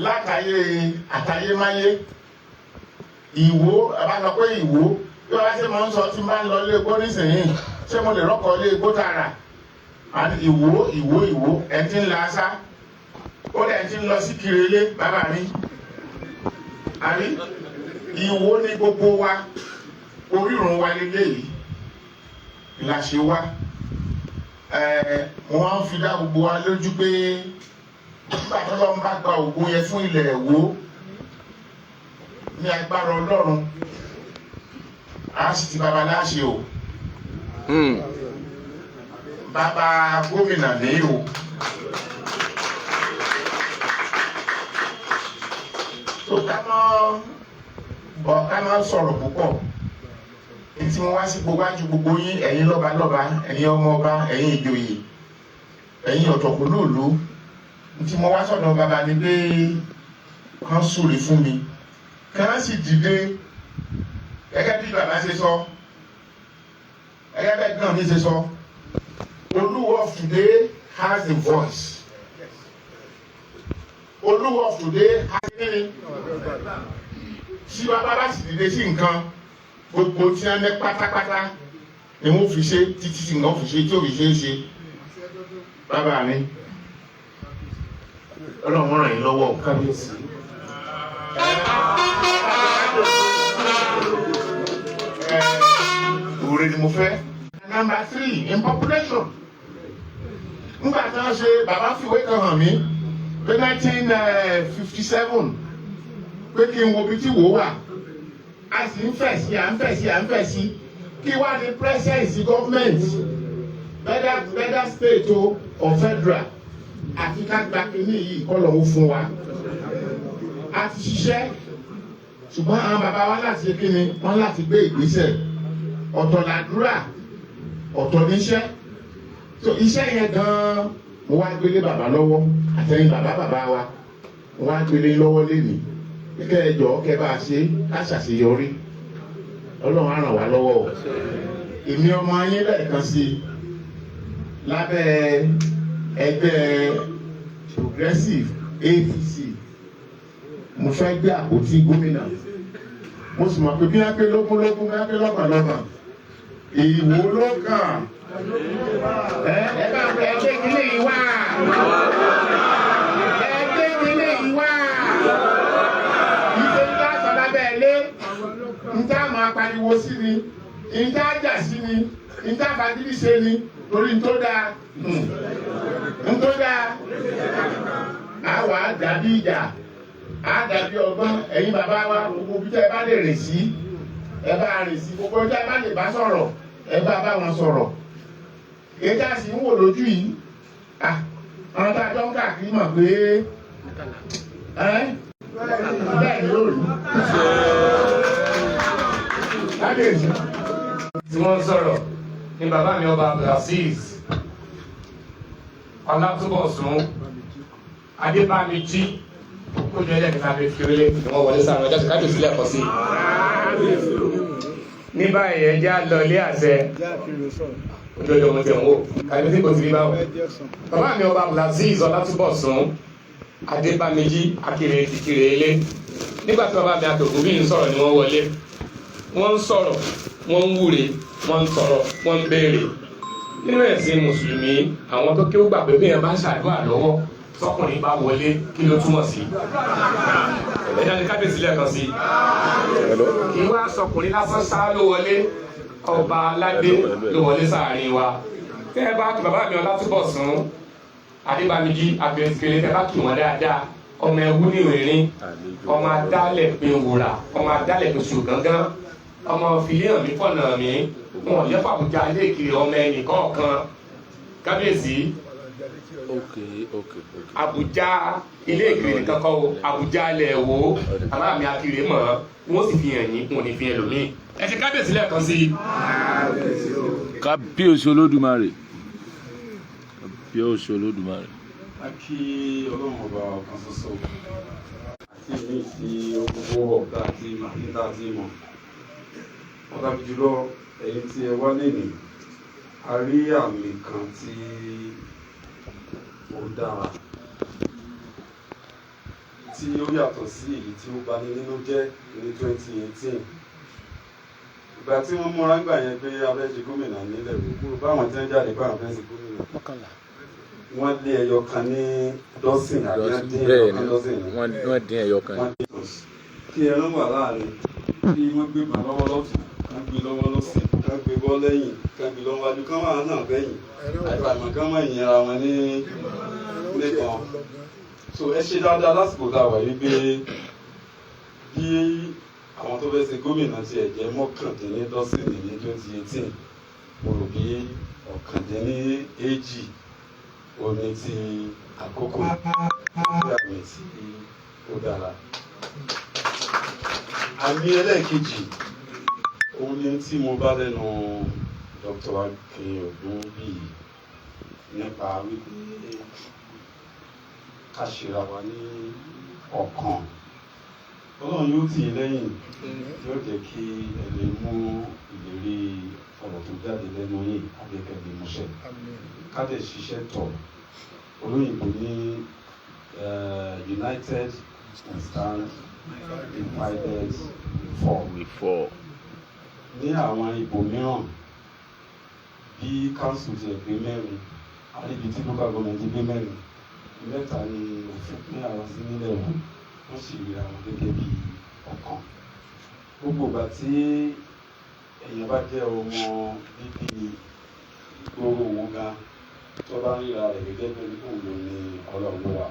látàyè àtayémáyé. Ìwó bá sọ pé Ìwó bí wọ́n ṣe máa ń sọ tí n bá ń lọ ilé egbò nísìnyí ṣé mo lè rọ́kọ̀ ilé egbò tààrà àti Ìwó ẹ̀ ti ń la asá ó dẹ̀ ti ń lọ sí Kirelé bàbá mi àbí Ìwó ni gbogbo wa orírun wa lélẹ́yìí la ṣe wá wọ́n fi dá gbogbo wa lójú pé nígbà tó lọ́n bá gba ògùn yẹn fún ilẹ̀ Ìwó ní agbára Ọlọ́run a sì ti bàbá láṣẹ o bàbá gómìnà ní o tó ká má sọ̀rọ̀ púpọ̀ tí wọ́n wá sí gbogbo yín ẹ̀yin lọ́balọ́ba ẹ̀yin ọmọ ọba ẹ̀yin ìjòyè ẹ̀yin ọ̀tọ̀kùlúùlú tí mo wá sọ̀dọ̀ bàbá ni pé kán súre fún mi kán sì dìde gẹ́gẹ́ bí bàbá ṣe sọ gẹ́gẹ́ bẹ́ẹ̀ náà mi ṣe sọ Olúwo of today has the voice. Olúwo of today has the tí bàbá bá sì dìde sí nǹkan gbogbo tí wọ́n ní pátápátá ni wọ́n fi ṣe títí tí wọ́n fi ṣe tí ò fi ṣe é ṣe bàbá mi Ọlọ́run ràn yín lọ́wọ́ kábíyèsí. Òwúrẹ́ ni mo fẹ́. Number 3 in population. Nígbà tí wọ́n ṣe bàbá fìwé kan hàn mí pé 1957 pé kí n wo bí tí wò wà. A sì ń fẹ̀ sí kí wá ní presence government whether state or federal àti ká gba kínní yìí kọ́ lọ́wọ́ fún wa. A ti ṣiṣẹ́ ṣùgbọ́n àwọn bàbá wa láti ṣe kíni wọ́n láti gbé ìgbésẹ̀ ọ̀tọ̀ làdúrà ọ̀tọ̀ níṣẹ́ so iṣẹ́ yẹn gan-an mo wá gbélé bàbá lọ́wọ́ àtẹ̀yìn bàbá wa mo wá gbélé lọ́wọ́ lénìí kẹ́ ẹ jọ̀ọ́ kẹ́ bá a ṣe ká ṣàṣeyọrí Ọlọ́run á ràn wá lọ́wọ́ èmi ọmọ yín lẹ́ẹ̀kan sí lábẹ́ ẹgbẹ́ Progressive APC mo fẹ́ gbé àpótí gómìnà mo sì mọ̀ pé bí wọ́n pé lógún bí wọ́n pé lọ́gbọ̀n Ìwó ló kàn ẹ bá fẹ́ ẹgbẹ́ kílé yìí wá ẹgbẹ́ kílé yìí wá ìṣe ń bá sọ lábẹ́ ilé ń tá máa pariwo sí ni ń tá jà sí ni ń tá fagídí ṣe ni torí ń tó dáa àwa dàbí ìjà àdàbí ọgbọ́n ẹ̀yin bàbá wa gbogbo bí tẹ́ ẹ bá lè rìn sí ẹ bá rìn sí gbogbo bí tẹ́ ẹ bá lè bá sọ̀rọ̀ ẹ bá wọn sọ̀rọ̀ èyí tá a sì ń wò lójú yìí àwọn tá a jọ ń káàkiri mọ̀ pé bẹ́ẹ̀ ni ó rí kábíyèsí. tí wọ́n ń sọ̀rọ̀ ni bàbá mi ọba Abdulaziz Ọlátúbọ̀sún Adébámijí ó jẹ́ ẹlẹ́kẹta fi Kirelé ni wọ́n wọlé sáà ọjọ́ kájọ sílẹ̀ kọ́ sí. ní báyìí ẹjẹ́ á lọ ilé àṣẹ ojú ọjọ́ mo tẹ̀ ń wò kàbí kò sí rí báwò. bàbá mi ọba Abdulaziz Ọlátúbọ̀sún Adébámijí Akèrè ti Kirelé nígbà tí bàbá mi àtòkù bí ń sọ̀rọ̀ ni wọ́n wọlé wọ́n ń sọ̀rọ̀ wọ́n ń wúre wọ́n ń tọrọ wọ́n ń béèrè. nínú ẹ̀sìn mùsùlùmí àwọn tó kéwú gbà pé bí ẹ bá ń ṣàdúrà lọ́wọ́ tọkùnrin bá wọlé kí ló túmọ̀ sí. ẹ̀yà ni kábíyèsí lẹ́ẹ̀kan sí. kí wá sọkùnrin lásán sá ló wọlé ọba aládé ló wọlé sáàrin wa. tẹ́ ẹ bá kí bàbá mi Ọlátúbọ̀sún Adébámijí Akèrè tẹ́ bá kí wọ́n dáadáa ọmọ ẹwú ní ìrìn ọmọ adálẹ̀ pé wùrà ọmọ adálẹ̀ pé ṣùgángan ọmọ fìlíhàn mi fọ̀nà mi wọn yẹ fàbùjá ilé ìkiri ọmọ ẹnì kọ̀ọ̀kan kábíyèsí. Àbújá ilé ìkiri nìkan kọ́ o Àbújá ilẹ̀ wo àmọ́ mi Akèrè mọ̀ wọ́n sì fi hàn yín wọn ò ní fi hàn lómi. ẹ ti kábíyèsí lẹ́ẹ̀kan sí i. Kábíyèsí Olódùmarè kábíyèsí Olódùmarè. a kí Ọlọ́run ọba ọ̀kan ṣoṣo àti ìlú ti gbogbo ọ̀gá àti màkítà àti ìmọ̀ pàtàkì jùlọ ẹ̀yin tí ẹ wá lẹ́nìí a rí àmì kan tí ó dára tí ó yàtọ̀ sí èyí tí ó bani nínú jẹ́ ní 2018 ìgbà tí wọ́n múra gbà yẹn pé abẹ́ ṣe gómìnà nílẹ̀ Ògùn báwọn tí wọ́n jáde báwọn fẹ́ ṣe gómìnà wọ́n lé ẹyọ kan ní dọ́sìn àbí wọ́n dín ẹyọ kan dọ́sìn ní wọ́n dín ẹyọ kan kí ẹran wà láàrin kí wọ́n gbé bá lọ́wọ́ lọ́tún kán gbé lọ́wọ́ lọ́sì kán gbé bọ́ lẹ́yìn kán gbé lọ́wọ́ wájú kán wà náà bẹ́yìn àìbàmọ̀ kán mọ̀ ìyẹn ara wọn ní nìkan so ẹ ṣe dáadáa lásìkò tá a wà yìí pé bí àwọn tó fẹ́ ṣe gómìnà ti ẹ̀jẹ̀ mọ́kàndínlọ́sìn ní 2018 mo rò bí ọ̀kàndínlẹ́jì omi ti àkókò tí àmì tí ó dára. Àmì ẹlẹ́ẹ̀kejì òun ni tí mo bá lẹ́nu Dr. Akin Ogunbiyi nípa wípé ká ṣera wa ní ọ̀kan. Ọlọ́run yóò tì í lẹ́yìn yóò jẹ́ kí ẹ lè mú ìlérí ọ̀rọ̀ tó jáde lẹ́nu yìí akẹ́kẹ́ lè múṣẹ. Ká lè ṣiṣẹ́ tọ̀ olóyìnbó ní united we stand, divided we fall. Ní àwọn ibò mìíràn bí council ti ẹgbẹ́ mẹ́rin àríbi tí local government ti gbé mẹ́rin mẹ́ta ni òfin pín àwọn sí nílẹ̀ wọn wọ́n sì rí àwọn gẹ́gẹ́ bí ọ̀kan. Gbogbo ìgbà tí èèyàn bá jẹ́ ọmọ bíbí ìgboro òun gan tó bá ríra rẹ̀ gẹ́gẹ́ bí òun ní ọlọ́run wa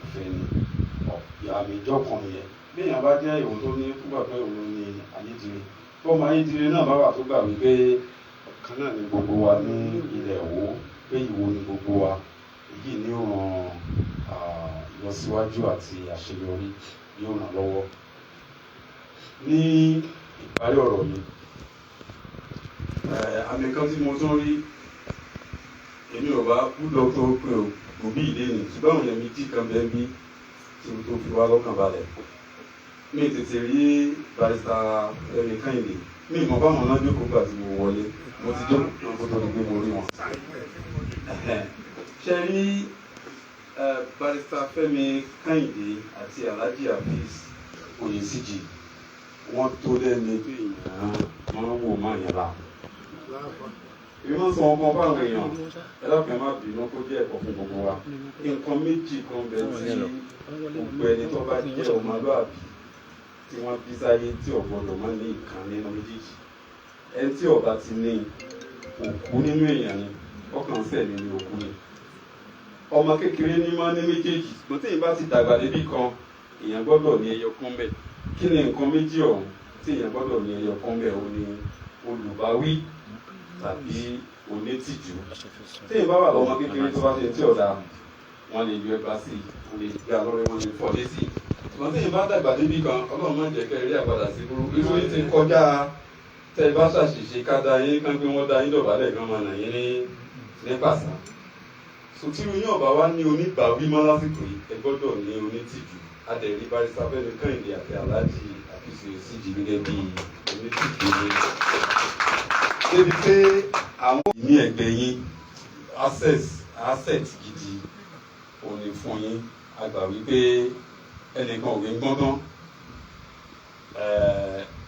ìfẹ́ ni àmì ìjọkan yẹn bí èèyàn bá jẹ́ ìwọ̀n tó ní púpọ̀ pé òun ní ayédire fọ́ọ̀mù ayédire náà bá wà tó gbà wípé ọ̀kan náà ni gbogbo wa ní ilẹ̀ Ìwó pé Ìwó ni gbogbo wa èyí ni ó ràn ìlọsíwájú àti àṣeyọrí yóò ràn lọ́wọ́. Ní ìparí ọ̀rọ̀ mi àmì kan tí mo tún rí èmi ò bá kú lọ tó pé o kò bí ìdí ni ṣùgbọ́n àwọn èèyàn mi jí kan bẹ́ẹ̀ bí tí mo tó fi wá lọ́kàn balẹ̀ mi tètè rí barista Fẹ́mi Kẹ́hìndé mi ìmọ̀ báwọn náà jókòó gbà tí mo wọlé mo ti jókòó kó tó di pé mo rí wọn. Ṣe rí barista Fẹ́mi Kẹ́hìndé àti Alhaji Hafiz Oyèsíjì wọ́n tó lẹ́nu pé èèyàn máa ń wò máa yẹn la. Èmi máa ń sọ ọmọ fáwọn èèyàn ẹlọ́pàá má bínú kó jẹ́ ẹ̀kọ́ fún gbogbo wa. Nǹkan méjì kan bẹ tí gbogbo ẹni tó bá jẹ́ ọmọlúàbí tí wọ́n bí sáyé tí ò gbọdọ̀ máa ní ìkan nínú méjèèjì. Ẹni tí ó bá ti ní òkú nínú èèyàn ni ọkàn sẹ́ẹ̀lì ní òkú ni. Ọmọ kékeré ní máa ní méjèèjì tó tí ì bá ti dàgbà débì kan èèyàn gbọ́dọ̀ ní ẹyọ kan bẹ̀. Kí ni nǹkan méjì ọ̀hún tí èèyàn gbọ́dọ̀ ní ẹyọ kan bẹ̀ òun ni olùbáwí tàbí onítìjú. Tí ìbá wà lọ́mọ kékeré tó bá ṣe tí ọ̀dà wọn lè yọ ẹgbàá sí i wọn lè gbé alọ́rẹ́ wọn lè fọ́ lé sí i. Ṣùgbọ́n tí ìbá dàgbà débì kan Ọlọ́run máa ń jẹ́ kẹ́ eré àgbàdà sí burú. Irú yìí ti kọjá tẹ́ ẹ bá ṣàṣìṣe ká da yín kán pé wọ́n da yín dọ̀bálẹ̀ gan máa nà yín ní pàṣà. Sòtírù yín ọ̀bá wa ní oníbàwí mọ́ lásìkò yìí ẹ gbọ́dọ̀ ní onítìjú. Adẹ̀rí barista Fẹ́mi Kẹ́hìndé àti Alhaji Hafiz Oyèsíjì gẹ́gẹ́ bí onítìjú ní. Débi pé àwọn ní ẹgbẹ́ yín asset gidi òun ni fún yín àgbà wípé ẹnìkan ò gbé gbọ́ngàn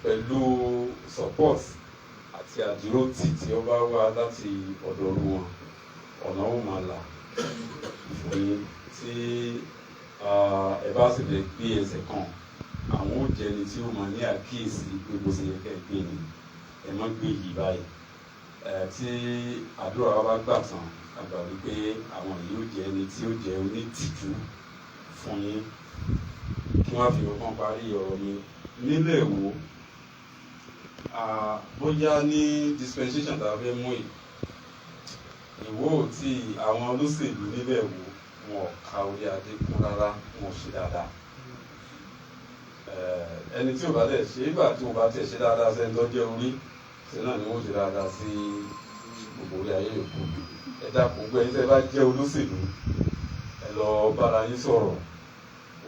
pẹ̀lú support àti àdúrótì tí ó bá wá láti ọ̀dọ̀ wọn ọ̀nà ó máa là fún yín tí ẹ bá sì lè gbé ẹsẹ̀ kan àwọn ó jẹni tí ó máa ní àkíyèsí pé bó ṣe yẹ kẹ́ ẹ gbé ni ẹ má gbé yìí báyìí tí àdúrà wa bá gbà tán àgbà wípé àwọn yìí ó jẹ ẹni tí ó jẹ onítìjú fún yín kí wọ́n fi ọkàn parí ọ̀rọ̀ mi nílẹ̀ Ìwó bóyá ní dispensation tá a fẹ́ mú yìí Ìwó tí àwọn olóṣèlú nílẹ̀ Ìwó wọn ò ka orí adé kún rárá wọn ò ṣe dáadáa ẹni tí ò bá dẹ̀ ṣe nígbà tí ò bá tẹ̀ ṣe dáadáa sẹ́ni tó jẹ́ orí ṣe náà ni wọ́n ṣe dáadáa sí gbogbo orí ayé yòókù ẹ dákun gbé ẹni tẹ́ bá jẹ́ olóṣèlú ẹ lọ bára yín sọ̀rọ̀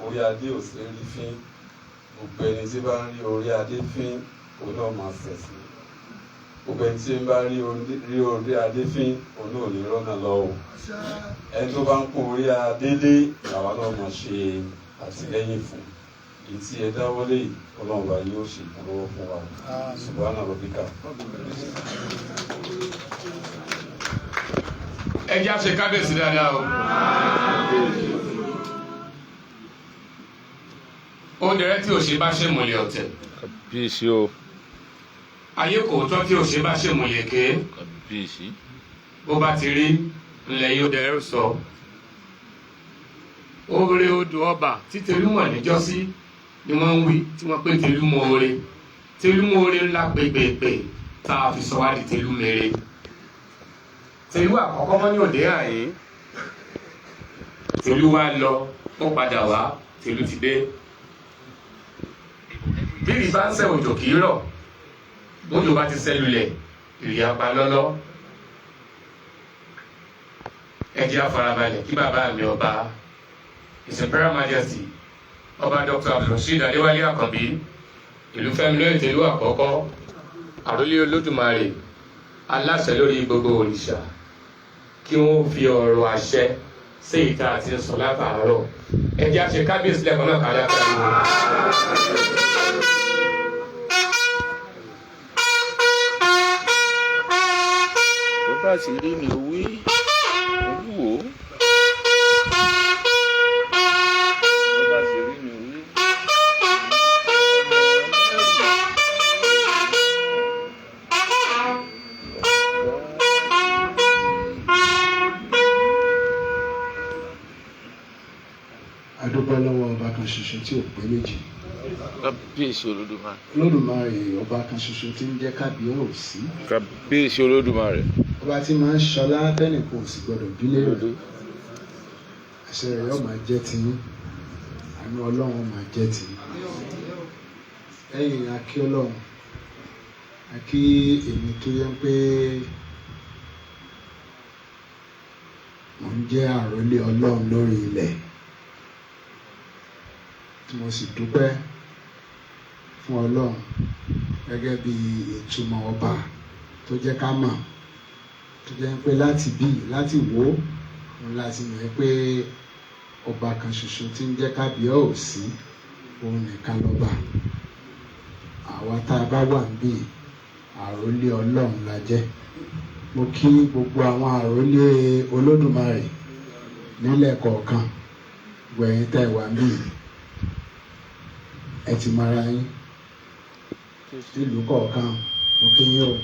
orí adé ò sí rí fín gbogbo ẹni tí bá ń rí orí adé fín òun náà máa ṣẹ̀ sí gbogbo ẹni tí ń bá rí orí adé fín òun náà ní rọ́nà lọ́wọ́ ẹni tó bá ń kó orí adé lé àwa náà máa ṣe àtìlẹ́yìn fún èyí tí ẹ dáwọ́lé yìí ọlọ́run bá yóò ṣe ìrànlọ́wọ́ fún wa subhana rabbika. ẹ jẹ́ àṣẹ kábíyèsí dáadáa o. ó dẹrẹ́ tí ò ṣe bá ṣe mọ̀lẹ́ ọ̀tẹ̀. Kábíyèsí o. ayé kò tọ́ tí ò ṣe bá ṣe mọ̀lẹ́ ké. Kábíyèsí. bó bá ti rí ńlẹ̀ yóò dẹrẹ́ sọ. oore odò ọba tí tẹlúmọ̀ níjọ́sí ni wọ́n ń wí tí wọ́n pé tẹlúmọ̀ oore ńlá pépèpè tá a fi sọ wá di tẹlúmẹ̀rẹ̀. tẹlú àkọ́kọ́ mọ́ ní òde àyè tẹlú wa lọ ó padà wá tẹlú ti dé. bí ìrì bá ń sẹ́ òjò kì í rọ̀ bójú bá ti sẹ́lulẹ̀ ìrì apá lọ́lọ́. ẹ jẹ́ àfarabalẹ̀ kí bàbá mi ọba His Imperial Majesty ọba Dr. Abdulrasheed Adéwálé Àkànbí ìlú Fẹ́mi lóye tẹ̀lú àkọ́kọ́ àrólé Olódùmarè aláṣẹ lórí gbogbo òrìṣà kí wọ́n fi ọ̀rọ̀ àṣẹ sí ìta àti sọ látàárọ̀ ẹ jẹ́ àṣẹ kábíyèsí lẹ́kọ̀ọ́ náà kárí àtàrí wọn. Tó bá sì rí ni wí wò ó. Tó bá sì rí ni wí. adúpẹ́ lọ́wọ́ ọba kan ṣoṣo tí ò pé méjì. Kábíyèsí Olódùmarè. Olódùmarè ọba kan ṣoṣo tí ń jẹ́ kábíyèsí. Kábíyèsí Olódùmarè. ọba tí máa ń ṣọlá tẹ́nìkan ò sì gbọdọ̀ bílé rẹ̀. àṣẹ rẹ̀ yóò máa jẹ́ tiyín àánú ọlọ́run máa jẹ́ tiyín. lẹ́yìn akí ọlọ́run akí èmi tó yẹ pé mò ń jẹ́ àrólé ọlọ́run lórí ilẹ̀ tí mo sì dúpẹ́ fún ọlọ́run gẹ́gẹ́ bí ìtumọ̀ ọba tó jẹ́ ká mọ̀ tó jẹ́ pé láti láti wò ó láti mọ̀ pé ọba kan ṣoṣo tí ń jẹ́ kábíyèsí òun nìkan lọ́ba. àwa tá a bá wà níbí àrólé ọlọ́run la jẹ́. mo kí gbogbo àwọn àrólé Olódùmarè nílẹ̀ kọ̀ọ̀kan gbẹ̀yìn tẹ̀ wá níbí ẹ ti mara yín nílùú kọ̀ọ̀kan mo kí yín o.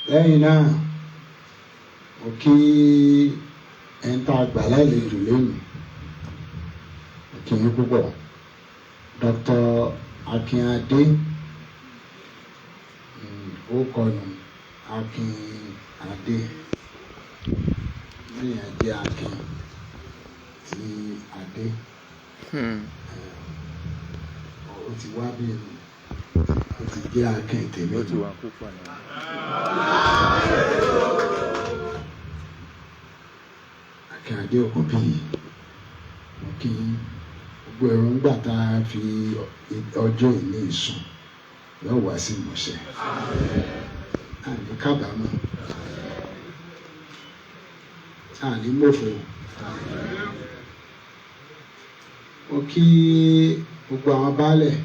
lẹ́yìn náà mo kí ẹ̀ńtà àgbà lálejò lónìí mo kí yín púpọ̀ Dr. Akínadé ó kọnu Akínadé lẹ́yìn adé Akin ti Adé. Ó ti wá bí ẹnu ó ti jẹ́ Akin tèmi. Ó ti wà púpọ̀ náà. Akínadé òkú bí mo kí gbogbo èròǹgbà tá a fi ọjọ́ ìní ìsùn yóò wá sí ìmọ̀ṣẹ́. àní kábàámọ̀ àní mọ̀fọ̀. mo kí gbogbo àwọn baálẹ̀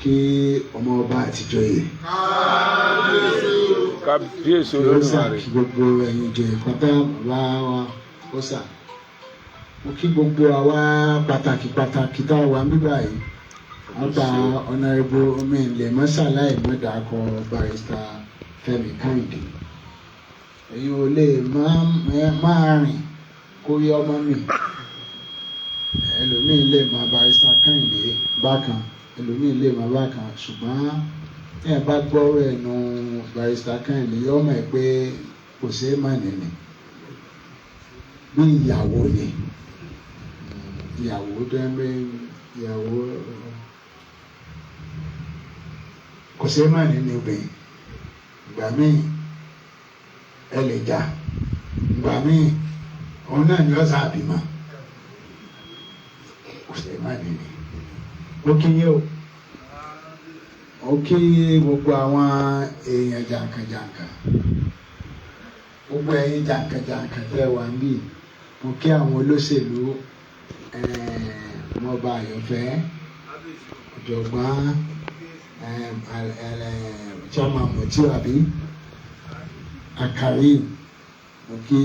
kí ọmọ ọba àtijọ́ yìí. Kábíyèsí Olódùmarè. kí gbogbo ẹ̀yin ìjòyè pátá bàbá wa ó sà. mo kí gbogbo àwa pàtàkì tá a wà ń bíbá yìí. wọ́n gba ọ̀nàrẹ́bù omi ilẹ̀ mọ́sálàì mọ́dàkọ barista Fẹ́mi Kẹ́hìndé. èyí ò lè máa rìn kó yẹ ọmọ mi. ẹlòmíì lè máa barista Kẹ́hìndé bákan ẹlòmíì lè máa bákan ṣùgbọ́n tí ẹ bá gbọ́rọ̀ ẹnu barista Kẹ́hìndé yọ mọ̀ pé kò ṣeé má nìní bí ìyàwó ni ìyàwó tó ń bẹ ìyàwó kò ṣeé má nìní obìnrin ìgbà míì ẹ lè jà ìgbà míì òun náà ni ọ̀sán àbímọ kò ṣeé má nìní ó kí yé o ó kí gbogbo àwọn èèyàn jàǹkànjàǹkàn gbogbo ẹ̀yin jàǹkànjàǹkàn tẹ́ wà ń bì mo kí àwọn olóṣèlú ọmọọba Àyọ̀fẹ́ ọ̀jọ̀gbọ́n chairman Mutiu àbí Akarim mo kí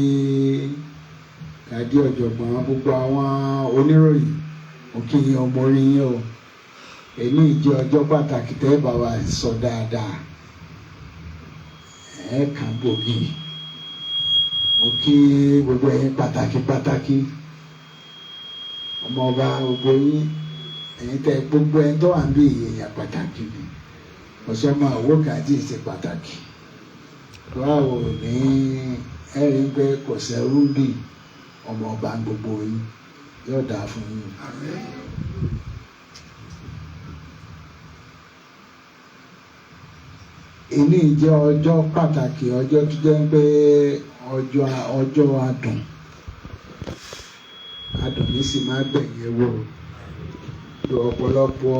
Kàdí ọ̀jọ̀gbọ́n gbogbo àwọn oníròyìn mo kí yín ọmọ orí yín o èyí jẹ́ ọjọ́ pàtàkì tẹ́ bá wa sọ dáadáa kàn gbòógì mo kí gbogbo ẹ̀yin pàtàkì ọmọọba gbogbo yín ẹ̀yin tẹ́ gbogbo ẹni tó wà ń bí èèyàn pàtàkì ni ọ̀sọ́mọ àwọ̀ kàdí ṣe pàtàkì báwo ní ẹ̀rí pé kò sẹ́rú bí ọmọọba gbogbo yín yóò dáa fún yín. Èyí jẹ́ ọjọ́ pàtàkì ọjọ́ tó jẹ́ pé ọjọ́ adùn ní sì máa gbẹ̀yìn ewúro ọ̀pọ̀lọpọ̀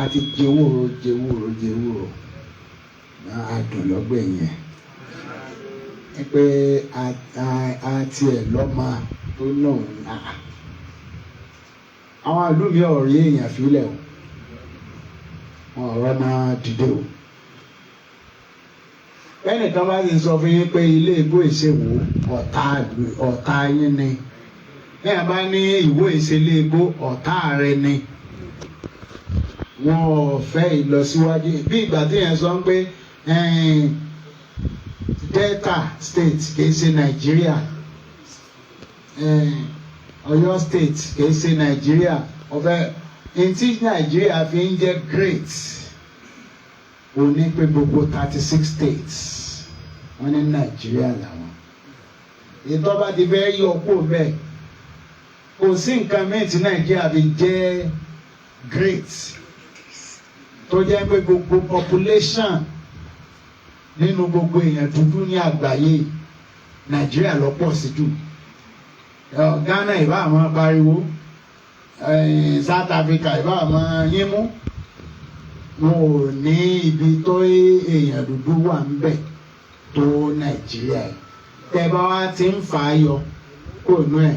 àti jewúro adùn lọ́gbẹ̀yìn ẹ̀ pé àti ẹ̀ lọ́mọ tó náà àwọn ìlú mi ò rí èèyàn fílẹ̀ o wọn ọ̀rọ̀ máa dìde o ẹnìkan bá ti sọ fún yín pé ilé ìbò ìṣèwò ọ̀tá yín ni ẹ bá ní ìwé ìṣẹ̀lé ìbò ọ̀tá rẹ ni wọn ò fẹ́ ìlọsíwájú bí ìgbà tí yẹn sọ pé Delta State kìí ṣe Nàìjíríà Ọ̀yọ́ State kìí ṣe Nàìjíríà ọ̀fẹ́ ntí Nàìjíríà fi ń jẹ́ great ó ní pé gbogbo 36 states wọ́n ní Nàìjíríà làwọn ìtọ́ba ti fẹ́ yọ kó bẹ́ẹ̀ kò sí nǹkan mìíràn tí Nàìjíríà fi jẹ́ great tó jẹ́ pé gbogbo population nínú gbogbo èèyàn dúdú ní àgbáyé Nàìjíríà ló pọ̀ sí jù Ghana ìbá àwọn pariwo South Africa ìbá àwọn yín mú wọn ò ní ibi tó èèyàn dúdú wà ń bẹ̀ tó Nàìjíríà tẹ́ bá wá ti ń fà á yọ kó nú ẹ̀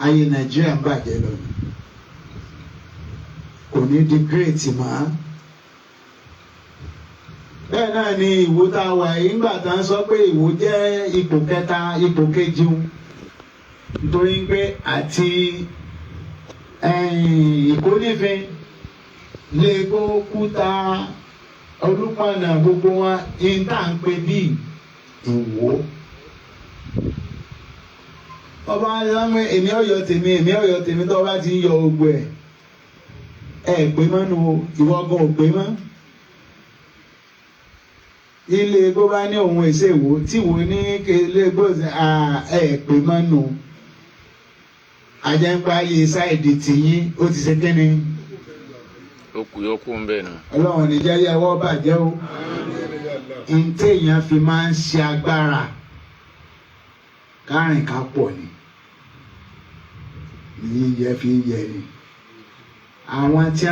ayé Nàìjíríà ń bàjẹ́ lọ kò ní di great mọ́ bẹ́ẹ̀ náà ni Ìwó tá a wà yìí ńgbà tá a sọ pé Ìwó jẹ́ ipò kẹta ipò kejì nítorí pé àti Ìkónífin lẹ́gbọ́ kúta Olúpọ̀nà gbogbo wọn ìta ń pè bí Ìwó ọba aláwọ̀ èmi ọ̀yọ́ tèmi tó bá ti ń yọ gbogbo ẹ̀ pé mọ́nu ìwọ́gbọ̀n ò pé mọ́ ilé egbó bá ní òun èsè Ìwó tí Ìwó ní ilé egbó pé mọ́nu àjẹpá yìí sáìdì tìyín ó ti ṣe kíni. Okú ń bẹ̀ náà. Ọlọ́run ní jẹ́ yẹ́wọ́ bàjẹ́ o. Ntẹ́ èèyàn fi máa ń ṣe agbára kárìn ká pọ̀ ni. Yíyẹ fi yẹ ni. Àwọn tí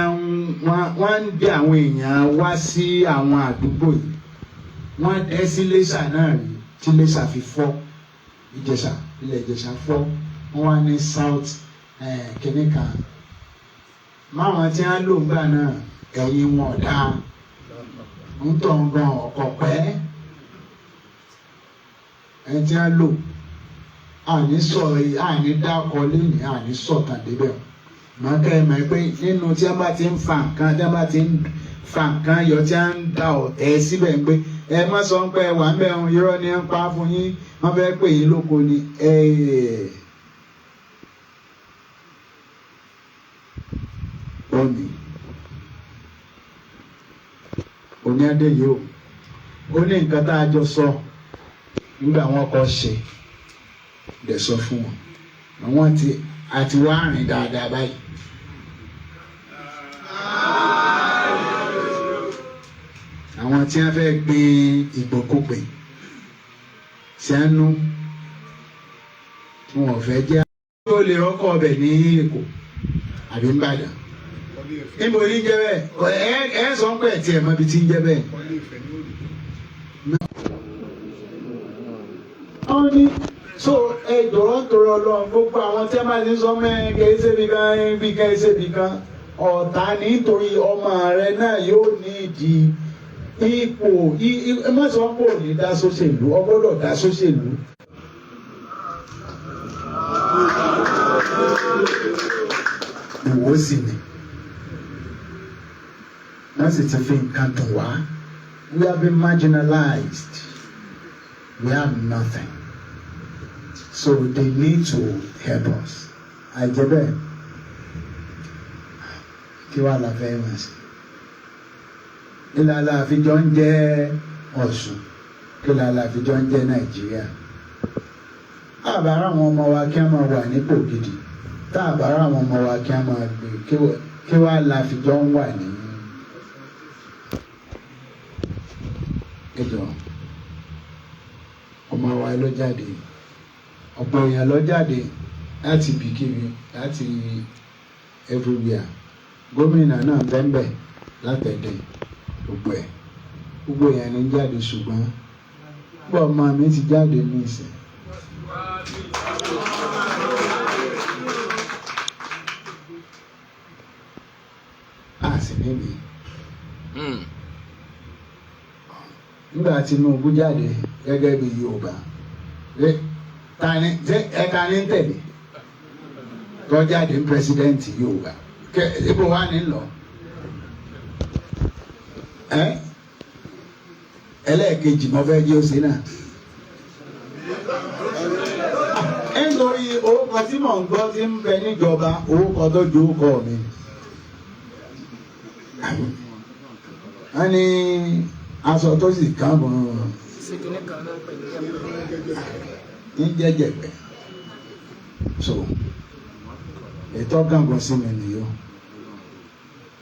wọ́n ń gbé àwọn èèyàn wá sí àwọn àdúgbò yìí. Wọ́n dẹ́ sí Iléṣà náà rí tí Iléṣà fi fọ́. Ìjẹ̀ṣà ilẹ̀ Ìjẹ̀ṣà fọ́. Wọ́n wá ní South kìnìkan. Máwọn tí wọ́n lò ńgbà náà ẹ̀yìn wọn ọ̀dà ń tọ̀ ń gan ọ̀kọ̀ pẹ́ ẹ̀ tí wọ́n lò àní sọ̀rọ̀ àní dákọ̀ lẹ́yìn àní sọ̀tàn débẹ̀ màá kẹ́ ẹ mọ̀ pé nínú tí wọ́n bá ti ń fa nǹkan tí wọ́n bá ti ń fa nǹkan yọ tí wọ́n ń da ọ̀tẹ̀ síbẹ̀ pé ẹ má sọ pé wà ń bẹ̀ ń irọ́ ni ń pa fún yín wọ́n fẹ́ pè yín lóko ni òní adé yìí ó ní nǹkan tá a jọ sọ nígbà wọn kọ ṣe dẹ̀ sọ fún wọn àwọn àti wá rìn dáadáa báyìí. àwọn tí wọ́n fẹ́ gbin ìgbòkúgbè sẹ́nu tí wọ́n fẹ́ jẹ́ ó lè rọ́kọ̀ ọbẹ̀ ní Èkó àbí Ìbàdàn níbo ní jẹ́ bẹ́ẹ̀ ẹ sọ pé ẹ̀ tiẹ̀ mọ ibi tí ń jẹ́ bẹ́ẹ̀. wọ́n ní so ẹ jọ̀rọ̀ torí Ọlọ́run gbogbo àwọn tí a máa ti sọ mẹ́rin kẹ́ ẹ ṣébi kan bí kan ẹ ṣébi kan ọ̀tá nítorí ọmọ rẹ náà yóò ní ìdí ipò mọ́sàn-án kò ní dá sóṣèlú ọ gbọ́dọ̀ dá sóṣèlú. Ìwọ sì ni wọ́n sì ti fi nǹkan dùn wá. We have been marginalized. We have nothing. So they need to help us. Àjẹbẹ́ kí wàá la fẹ́ wọ́n sí. Ìlàlà àfijọ́ ń jẹ́ Ọ̀ṣun. Ìlàlà àfijọ́ ń jẹ́ Nàìjíríà. Àbára àwọn ọmọ wa kí wọ́n máa wà nípò gidi. Tá àbára àwọn ọmọ wa kí wọ́n máa gbé kí wàá la àfijọ́ ń wà ní. Ẹjọ́ ọmọ wa ló jáde ọ̀pọ̀ èèyàn ló jáde láti ibikíbi láti everywhere gómìnà náà bẹ́ẹ̀ látẹ̀dẹ̀ gbogbo èèyàn ní jáde ṣùgbọ́n gbọ́ ọmọ mi ti jáde ní ìsìn. a sì níbi nígbà Tinubu jáde gẹ́gẹ́ bí Yorùbá ẹ̀ka ní tẹ̀lé tó jáde ní pírẹsidẹ́ǹtì Yorùbá ibo wa ní lọ ẹlẹ́ẹ̀kejì mọ́ fẹ́ jẹ́ òsè náà nítorí orúkọ tí mò ń gbọ́ tí ń bẹ níjọba orúkọ tó ju orúkọ mi wọ́n ní aṣọ tó sì kàn mọ́ ń jẹ́jẹ̀gbẹ́ so ètò gàngàn sí mi nìyó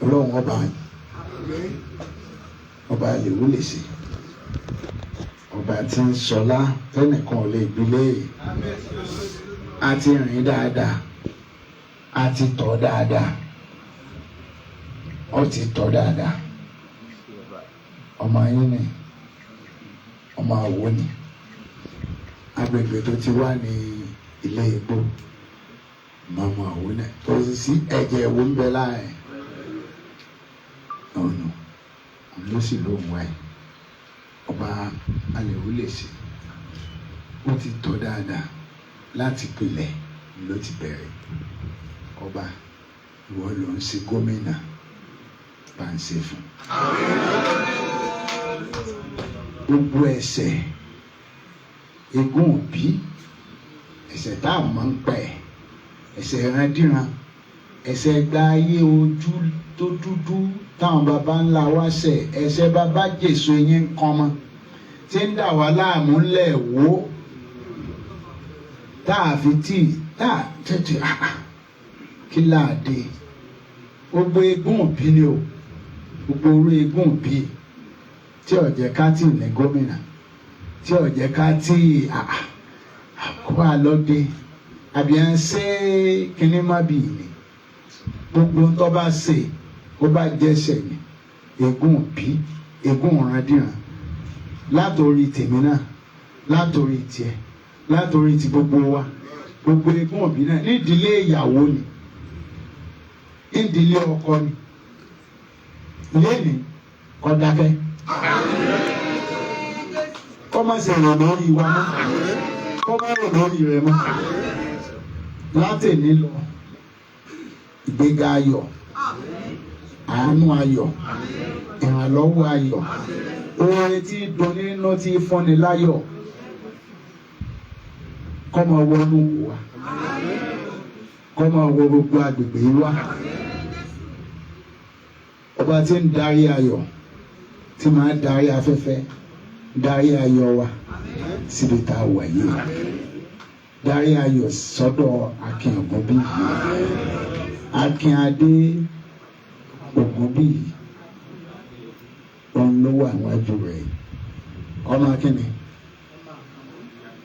Ọlọ́run ọba àlèwò lè ṣe ọba tí ń sọlá tẹnìkan ò lè gbilé àti rìn dáadáa àti tọ̀ dáadáa ó ti tọ̀ dáadáa ọmọ yín ni ọmọ àwo ni agbègbè tó ti wá ní ilé epo màmá àwo náà tó sì ẹ̀jẹ̀ ewu ń bẹ láàrin ọ̀nà ló sì ló ń wáyé ọba àlèwò lè ṣe ó ti tọ́ dáadáa láti pilẹ̀ ló ti bẹ̀rẹ̀ ọba ìwọ ló ń ṣe gómìnà bá ń ṣe fún gbogbo ẹ̀ṣẹ̀ egún òbí ẹ̀ṣẹ̀ tá a mọ̀ ń pẹ̀ ẹ̀ṣẹ̀ ìrandíran ẹ̀ṣẹ̀ gba ayé ojú tó dúdú táwọn baba ńlá wa ṣẹ̀ ẹ̀ṣẹ̀ baba jésù eyín kan mọ́ tí ń dà wá láàmú ńlẹ̀ wò tá a fi tí tá a tètè kí láàdé gbogbo egún òbí ni o gbogbo orí egún òbí tí ọ̀jẹ̀ ká tì ní gómìnà tí ọ̀jẹ̀ ká tì àkó àlọ́dẹ àbí à ń ṣe kínní má bì ní gbogbo ń tọ́ bá ṣe ó bá jẹ́sẹ̀ ní egún òbí egún ọ̀randíran látòrí tèmi náà látòrí tiẹ̀ látòrí ti gbogbo wa gbogbo egún òbí náà nídìílé ìyàwó ni nídìílé ọkọ ni lẹ́ni kọ́ dákẹ́ kọ́ má ṣe ràn lórí wa mọ́ kọ́ má ràn lórí rẹ mọ́ látẹ̀ní lọ ìgbéga ayọ̀ àánú ayọ̀ ìrànlọ́wọ́ ayọ̀ oore tí dunni nínú tí fúnni láyọ̀ kọ́ máa wọnú wa kọ́ máa wọ gbogbo agbègbè wa ọba tí ń darí ayọ̀ tí máa darí afẹ́fẹ́ darí ayọ̀ wa síbi tá a wà yìí darí ayọ̀ sọ́dọ̀ Akin Ògúnbí Akin Adé Ògúnbí òun ló wà níwájú rẹ̀ ọmọ akínni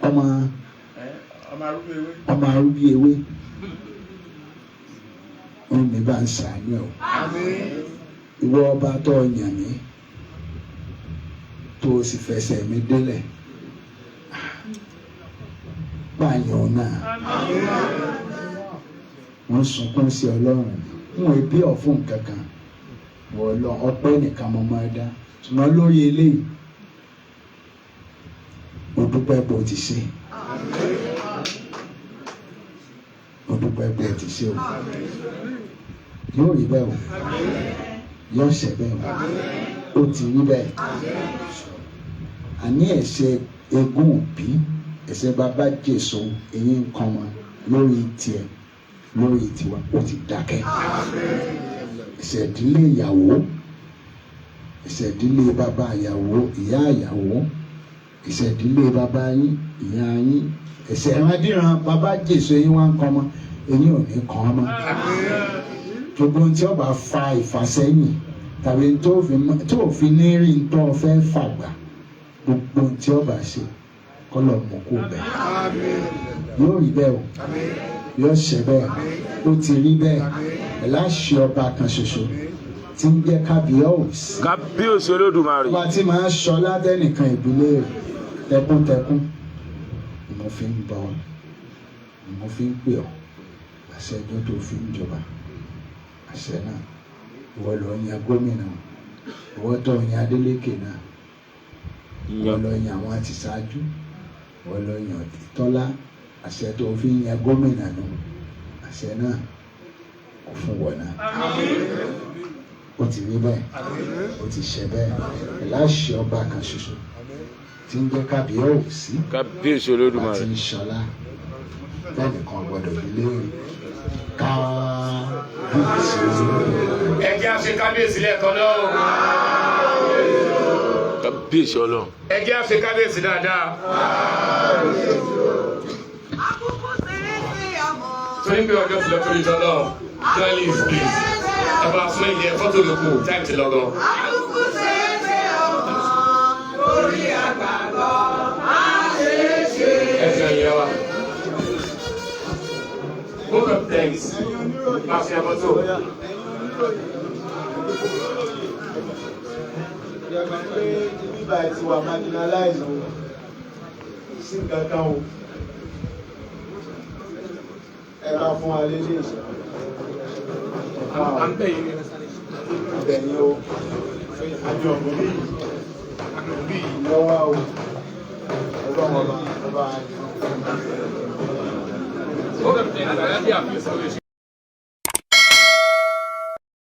ọmọ arúgbó ewé òun mi bá ń ṣàánú ẹ̀ o ìwọ ọba tó yàn mí tó o sì fẹsẹ̀ mi délẹ̀ báyọ̀ náà wọ́n sunkún sí ọlọ́run wọn ebi ọ̀fun kankan wọ́n lọ ọpẹ́ nìkan mo máa dá ṣùgbọ́n lórí eléyìí mo dúpẹ́ bó ti ṣe mo dúpẹ́ bó ti ṣe o yóò rí bẹ́ẹ̀ o yóò ṣe bẹ́ẹ̀ o ó ti rí bẹ́ẹ̀ àní ẹ̀ṣẹ̀ egún òbí ẹ̀ṣẹ̀ bàbá Jésù èyí nǹkan wọn lórí tiẹ̀ lórí tiwa ó ti dákẹ́ ẹ̀ṣẹ̀ ìdílé ìyàwó ẹ̀ṣẹ̀ ìdílé bàbá ìyàwó ìyá ìyàwó ẹ̀ṣẹ̀ ìdílé bàbá yín ìyá yín ẹ̀ṣẹ̀ ìrandíran bàbá Jésù èyí wá ń kọ́ mọ́ èyí ò ní kàn án mọ́ gbogbo tí ó bá fa ìfàsẹ́yìn tàbí tó fi ní rí tó fẹ́ fàgbà gbogbo tí ó bá ṣe kọ́lọ̀ mú kó bẹ́ẹ̀ yóò rí bẹ́ẹ̀ o yóò ṣe bẹ́ẹ̀ ó ti rí bẹ́ẹ̀ ẹ̀ láṣẹ ọba kan ṣoṣo tí ń jẹ́ kábíyèsí. Kábíyèsí Olódùmarè. ọba tí máa ń sọ ládẹ́nìkan ìbílẹ̀ rẹ̀ tẹkúntẹkún mo fi ń bọ̀ mo fi ń pè ọ́ àṣẹ ẹjọ́ tó fi ń jọba àṣẹ náà ìwọ lọ yan gómìnà ìwọ tó yan Adeleke náà ìwọ lọ yan àwọn àti ṣáájú ìwọ lọ yan Tọ́lá àṣẹ tó fi ń yan gómìnà náà àṣẹ náà kò fún wọn náà ó ti rí bẹ́ẹ̀ ó ti ṣe bẹ́ẹ̀ láṣẹ ọba kan ṣoṣo tí ń jẹ́ kábíyèsí Kábíyèsí Olódùmarè àti ìṣọlá bẹ́ẹ̀ni kan gbọ́dọ̀ nílé kábíyèsí. ẹ jẹ́ àṣẹ kábíyèsí lẹ́ẹ̀kan náà. Kábíyèsí Ọlọ́run. ẹ jẹ́ àṣẹ kábíyèsí dáadáa. torí pé ọjọ́ ti lọ torí tọ́lọ́ journalist please ẹ bá sún ilé fọ́tò lóko time ti lọ gan. ẹ fi ọyẹ wa. both of thanks máa fi àmọ́tò. ìjọba pé bíbá ẹ ti wà marginalize o sí kankan o ẹ bá fún wa lé lè ṣe. à ń bẹ̀ yín. bẹ̀yìn o àjọ bí lọ́wọ́ o ọlọ́mọba ọba. both of thanks.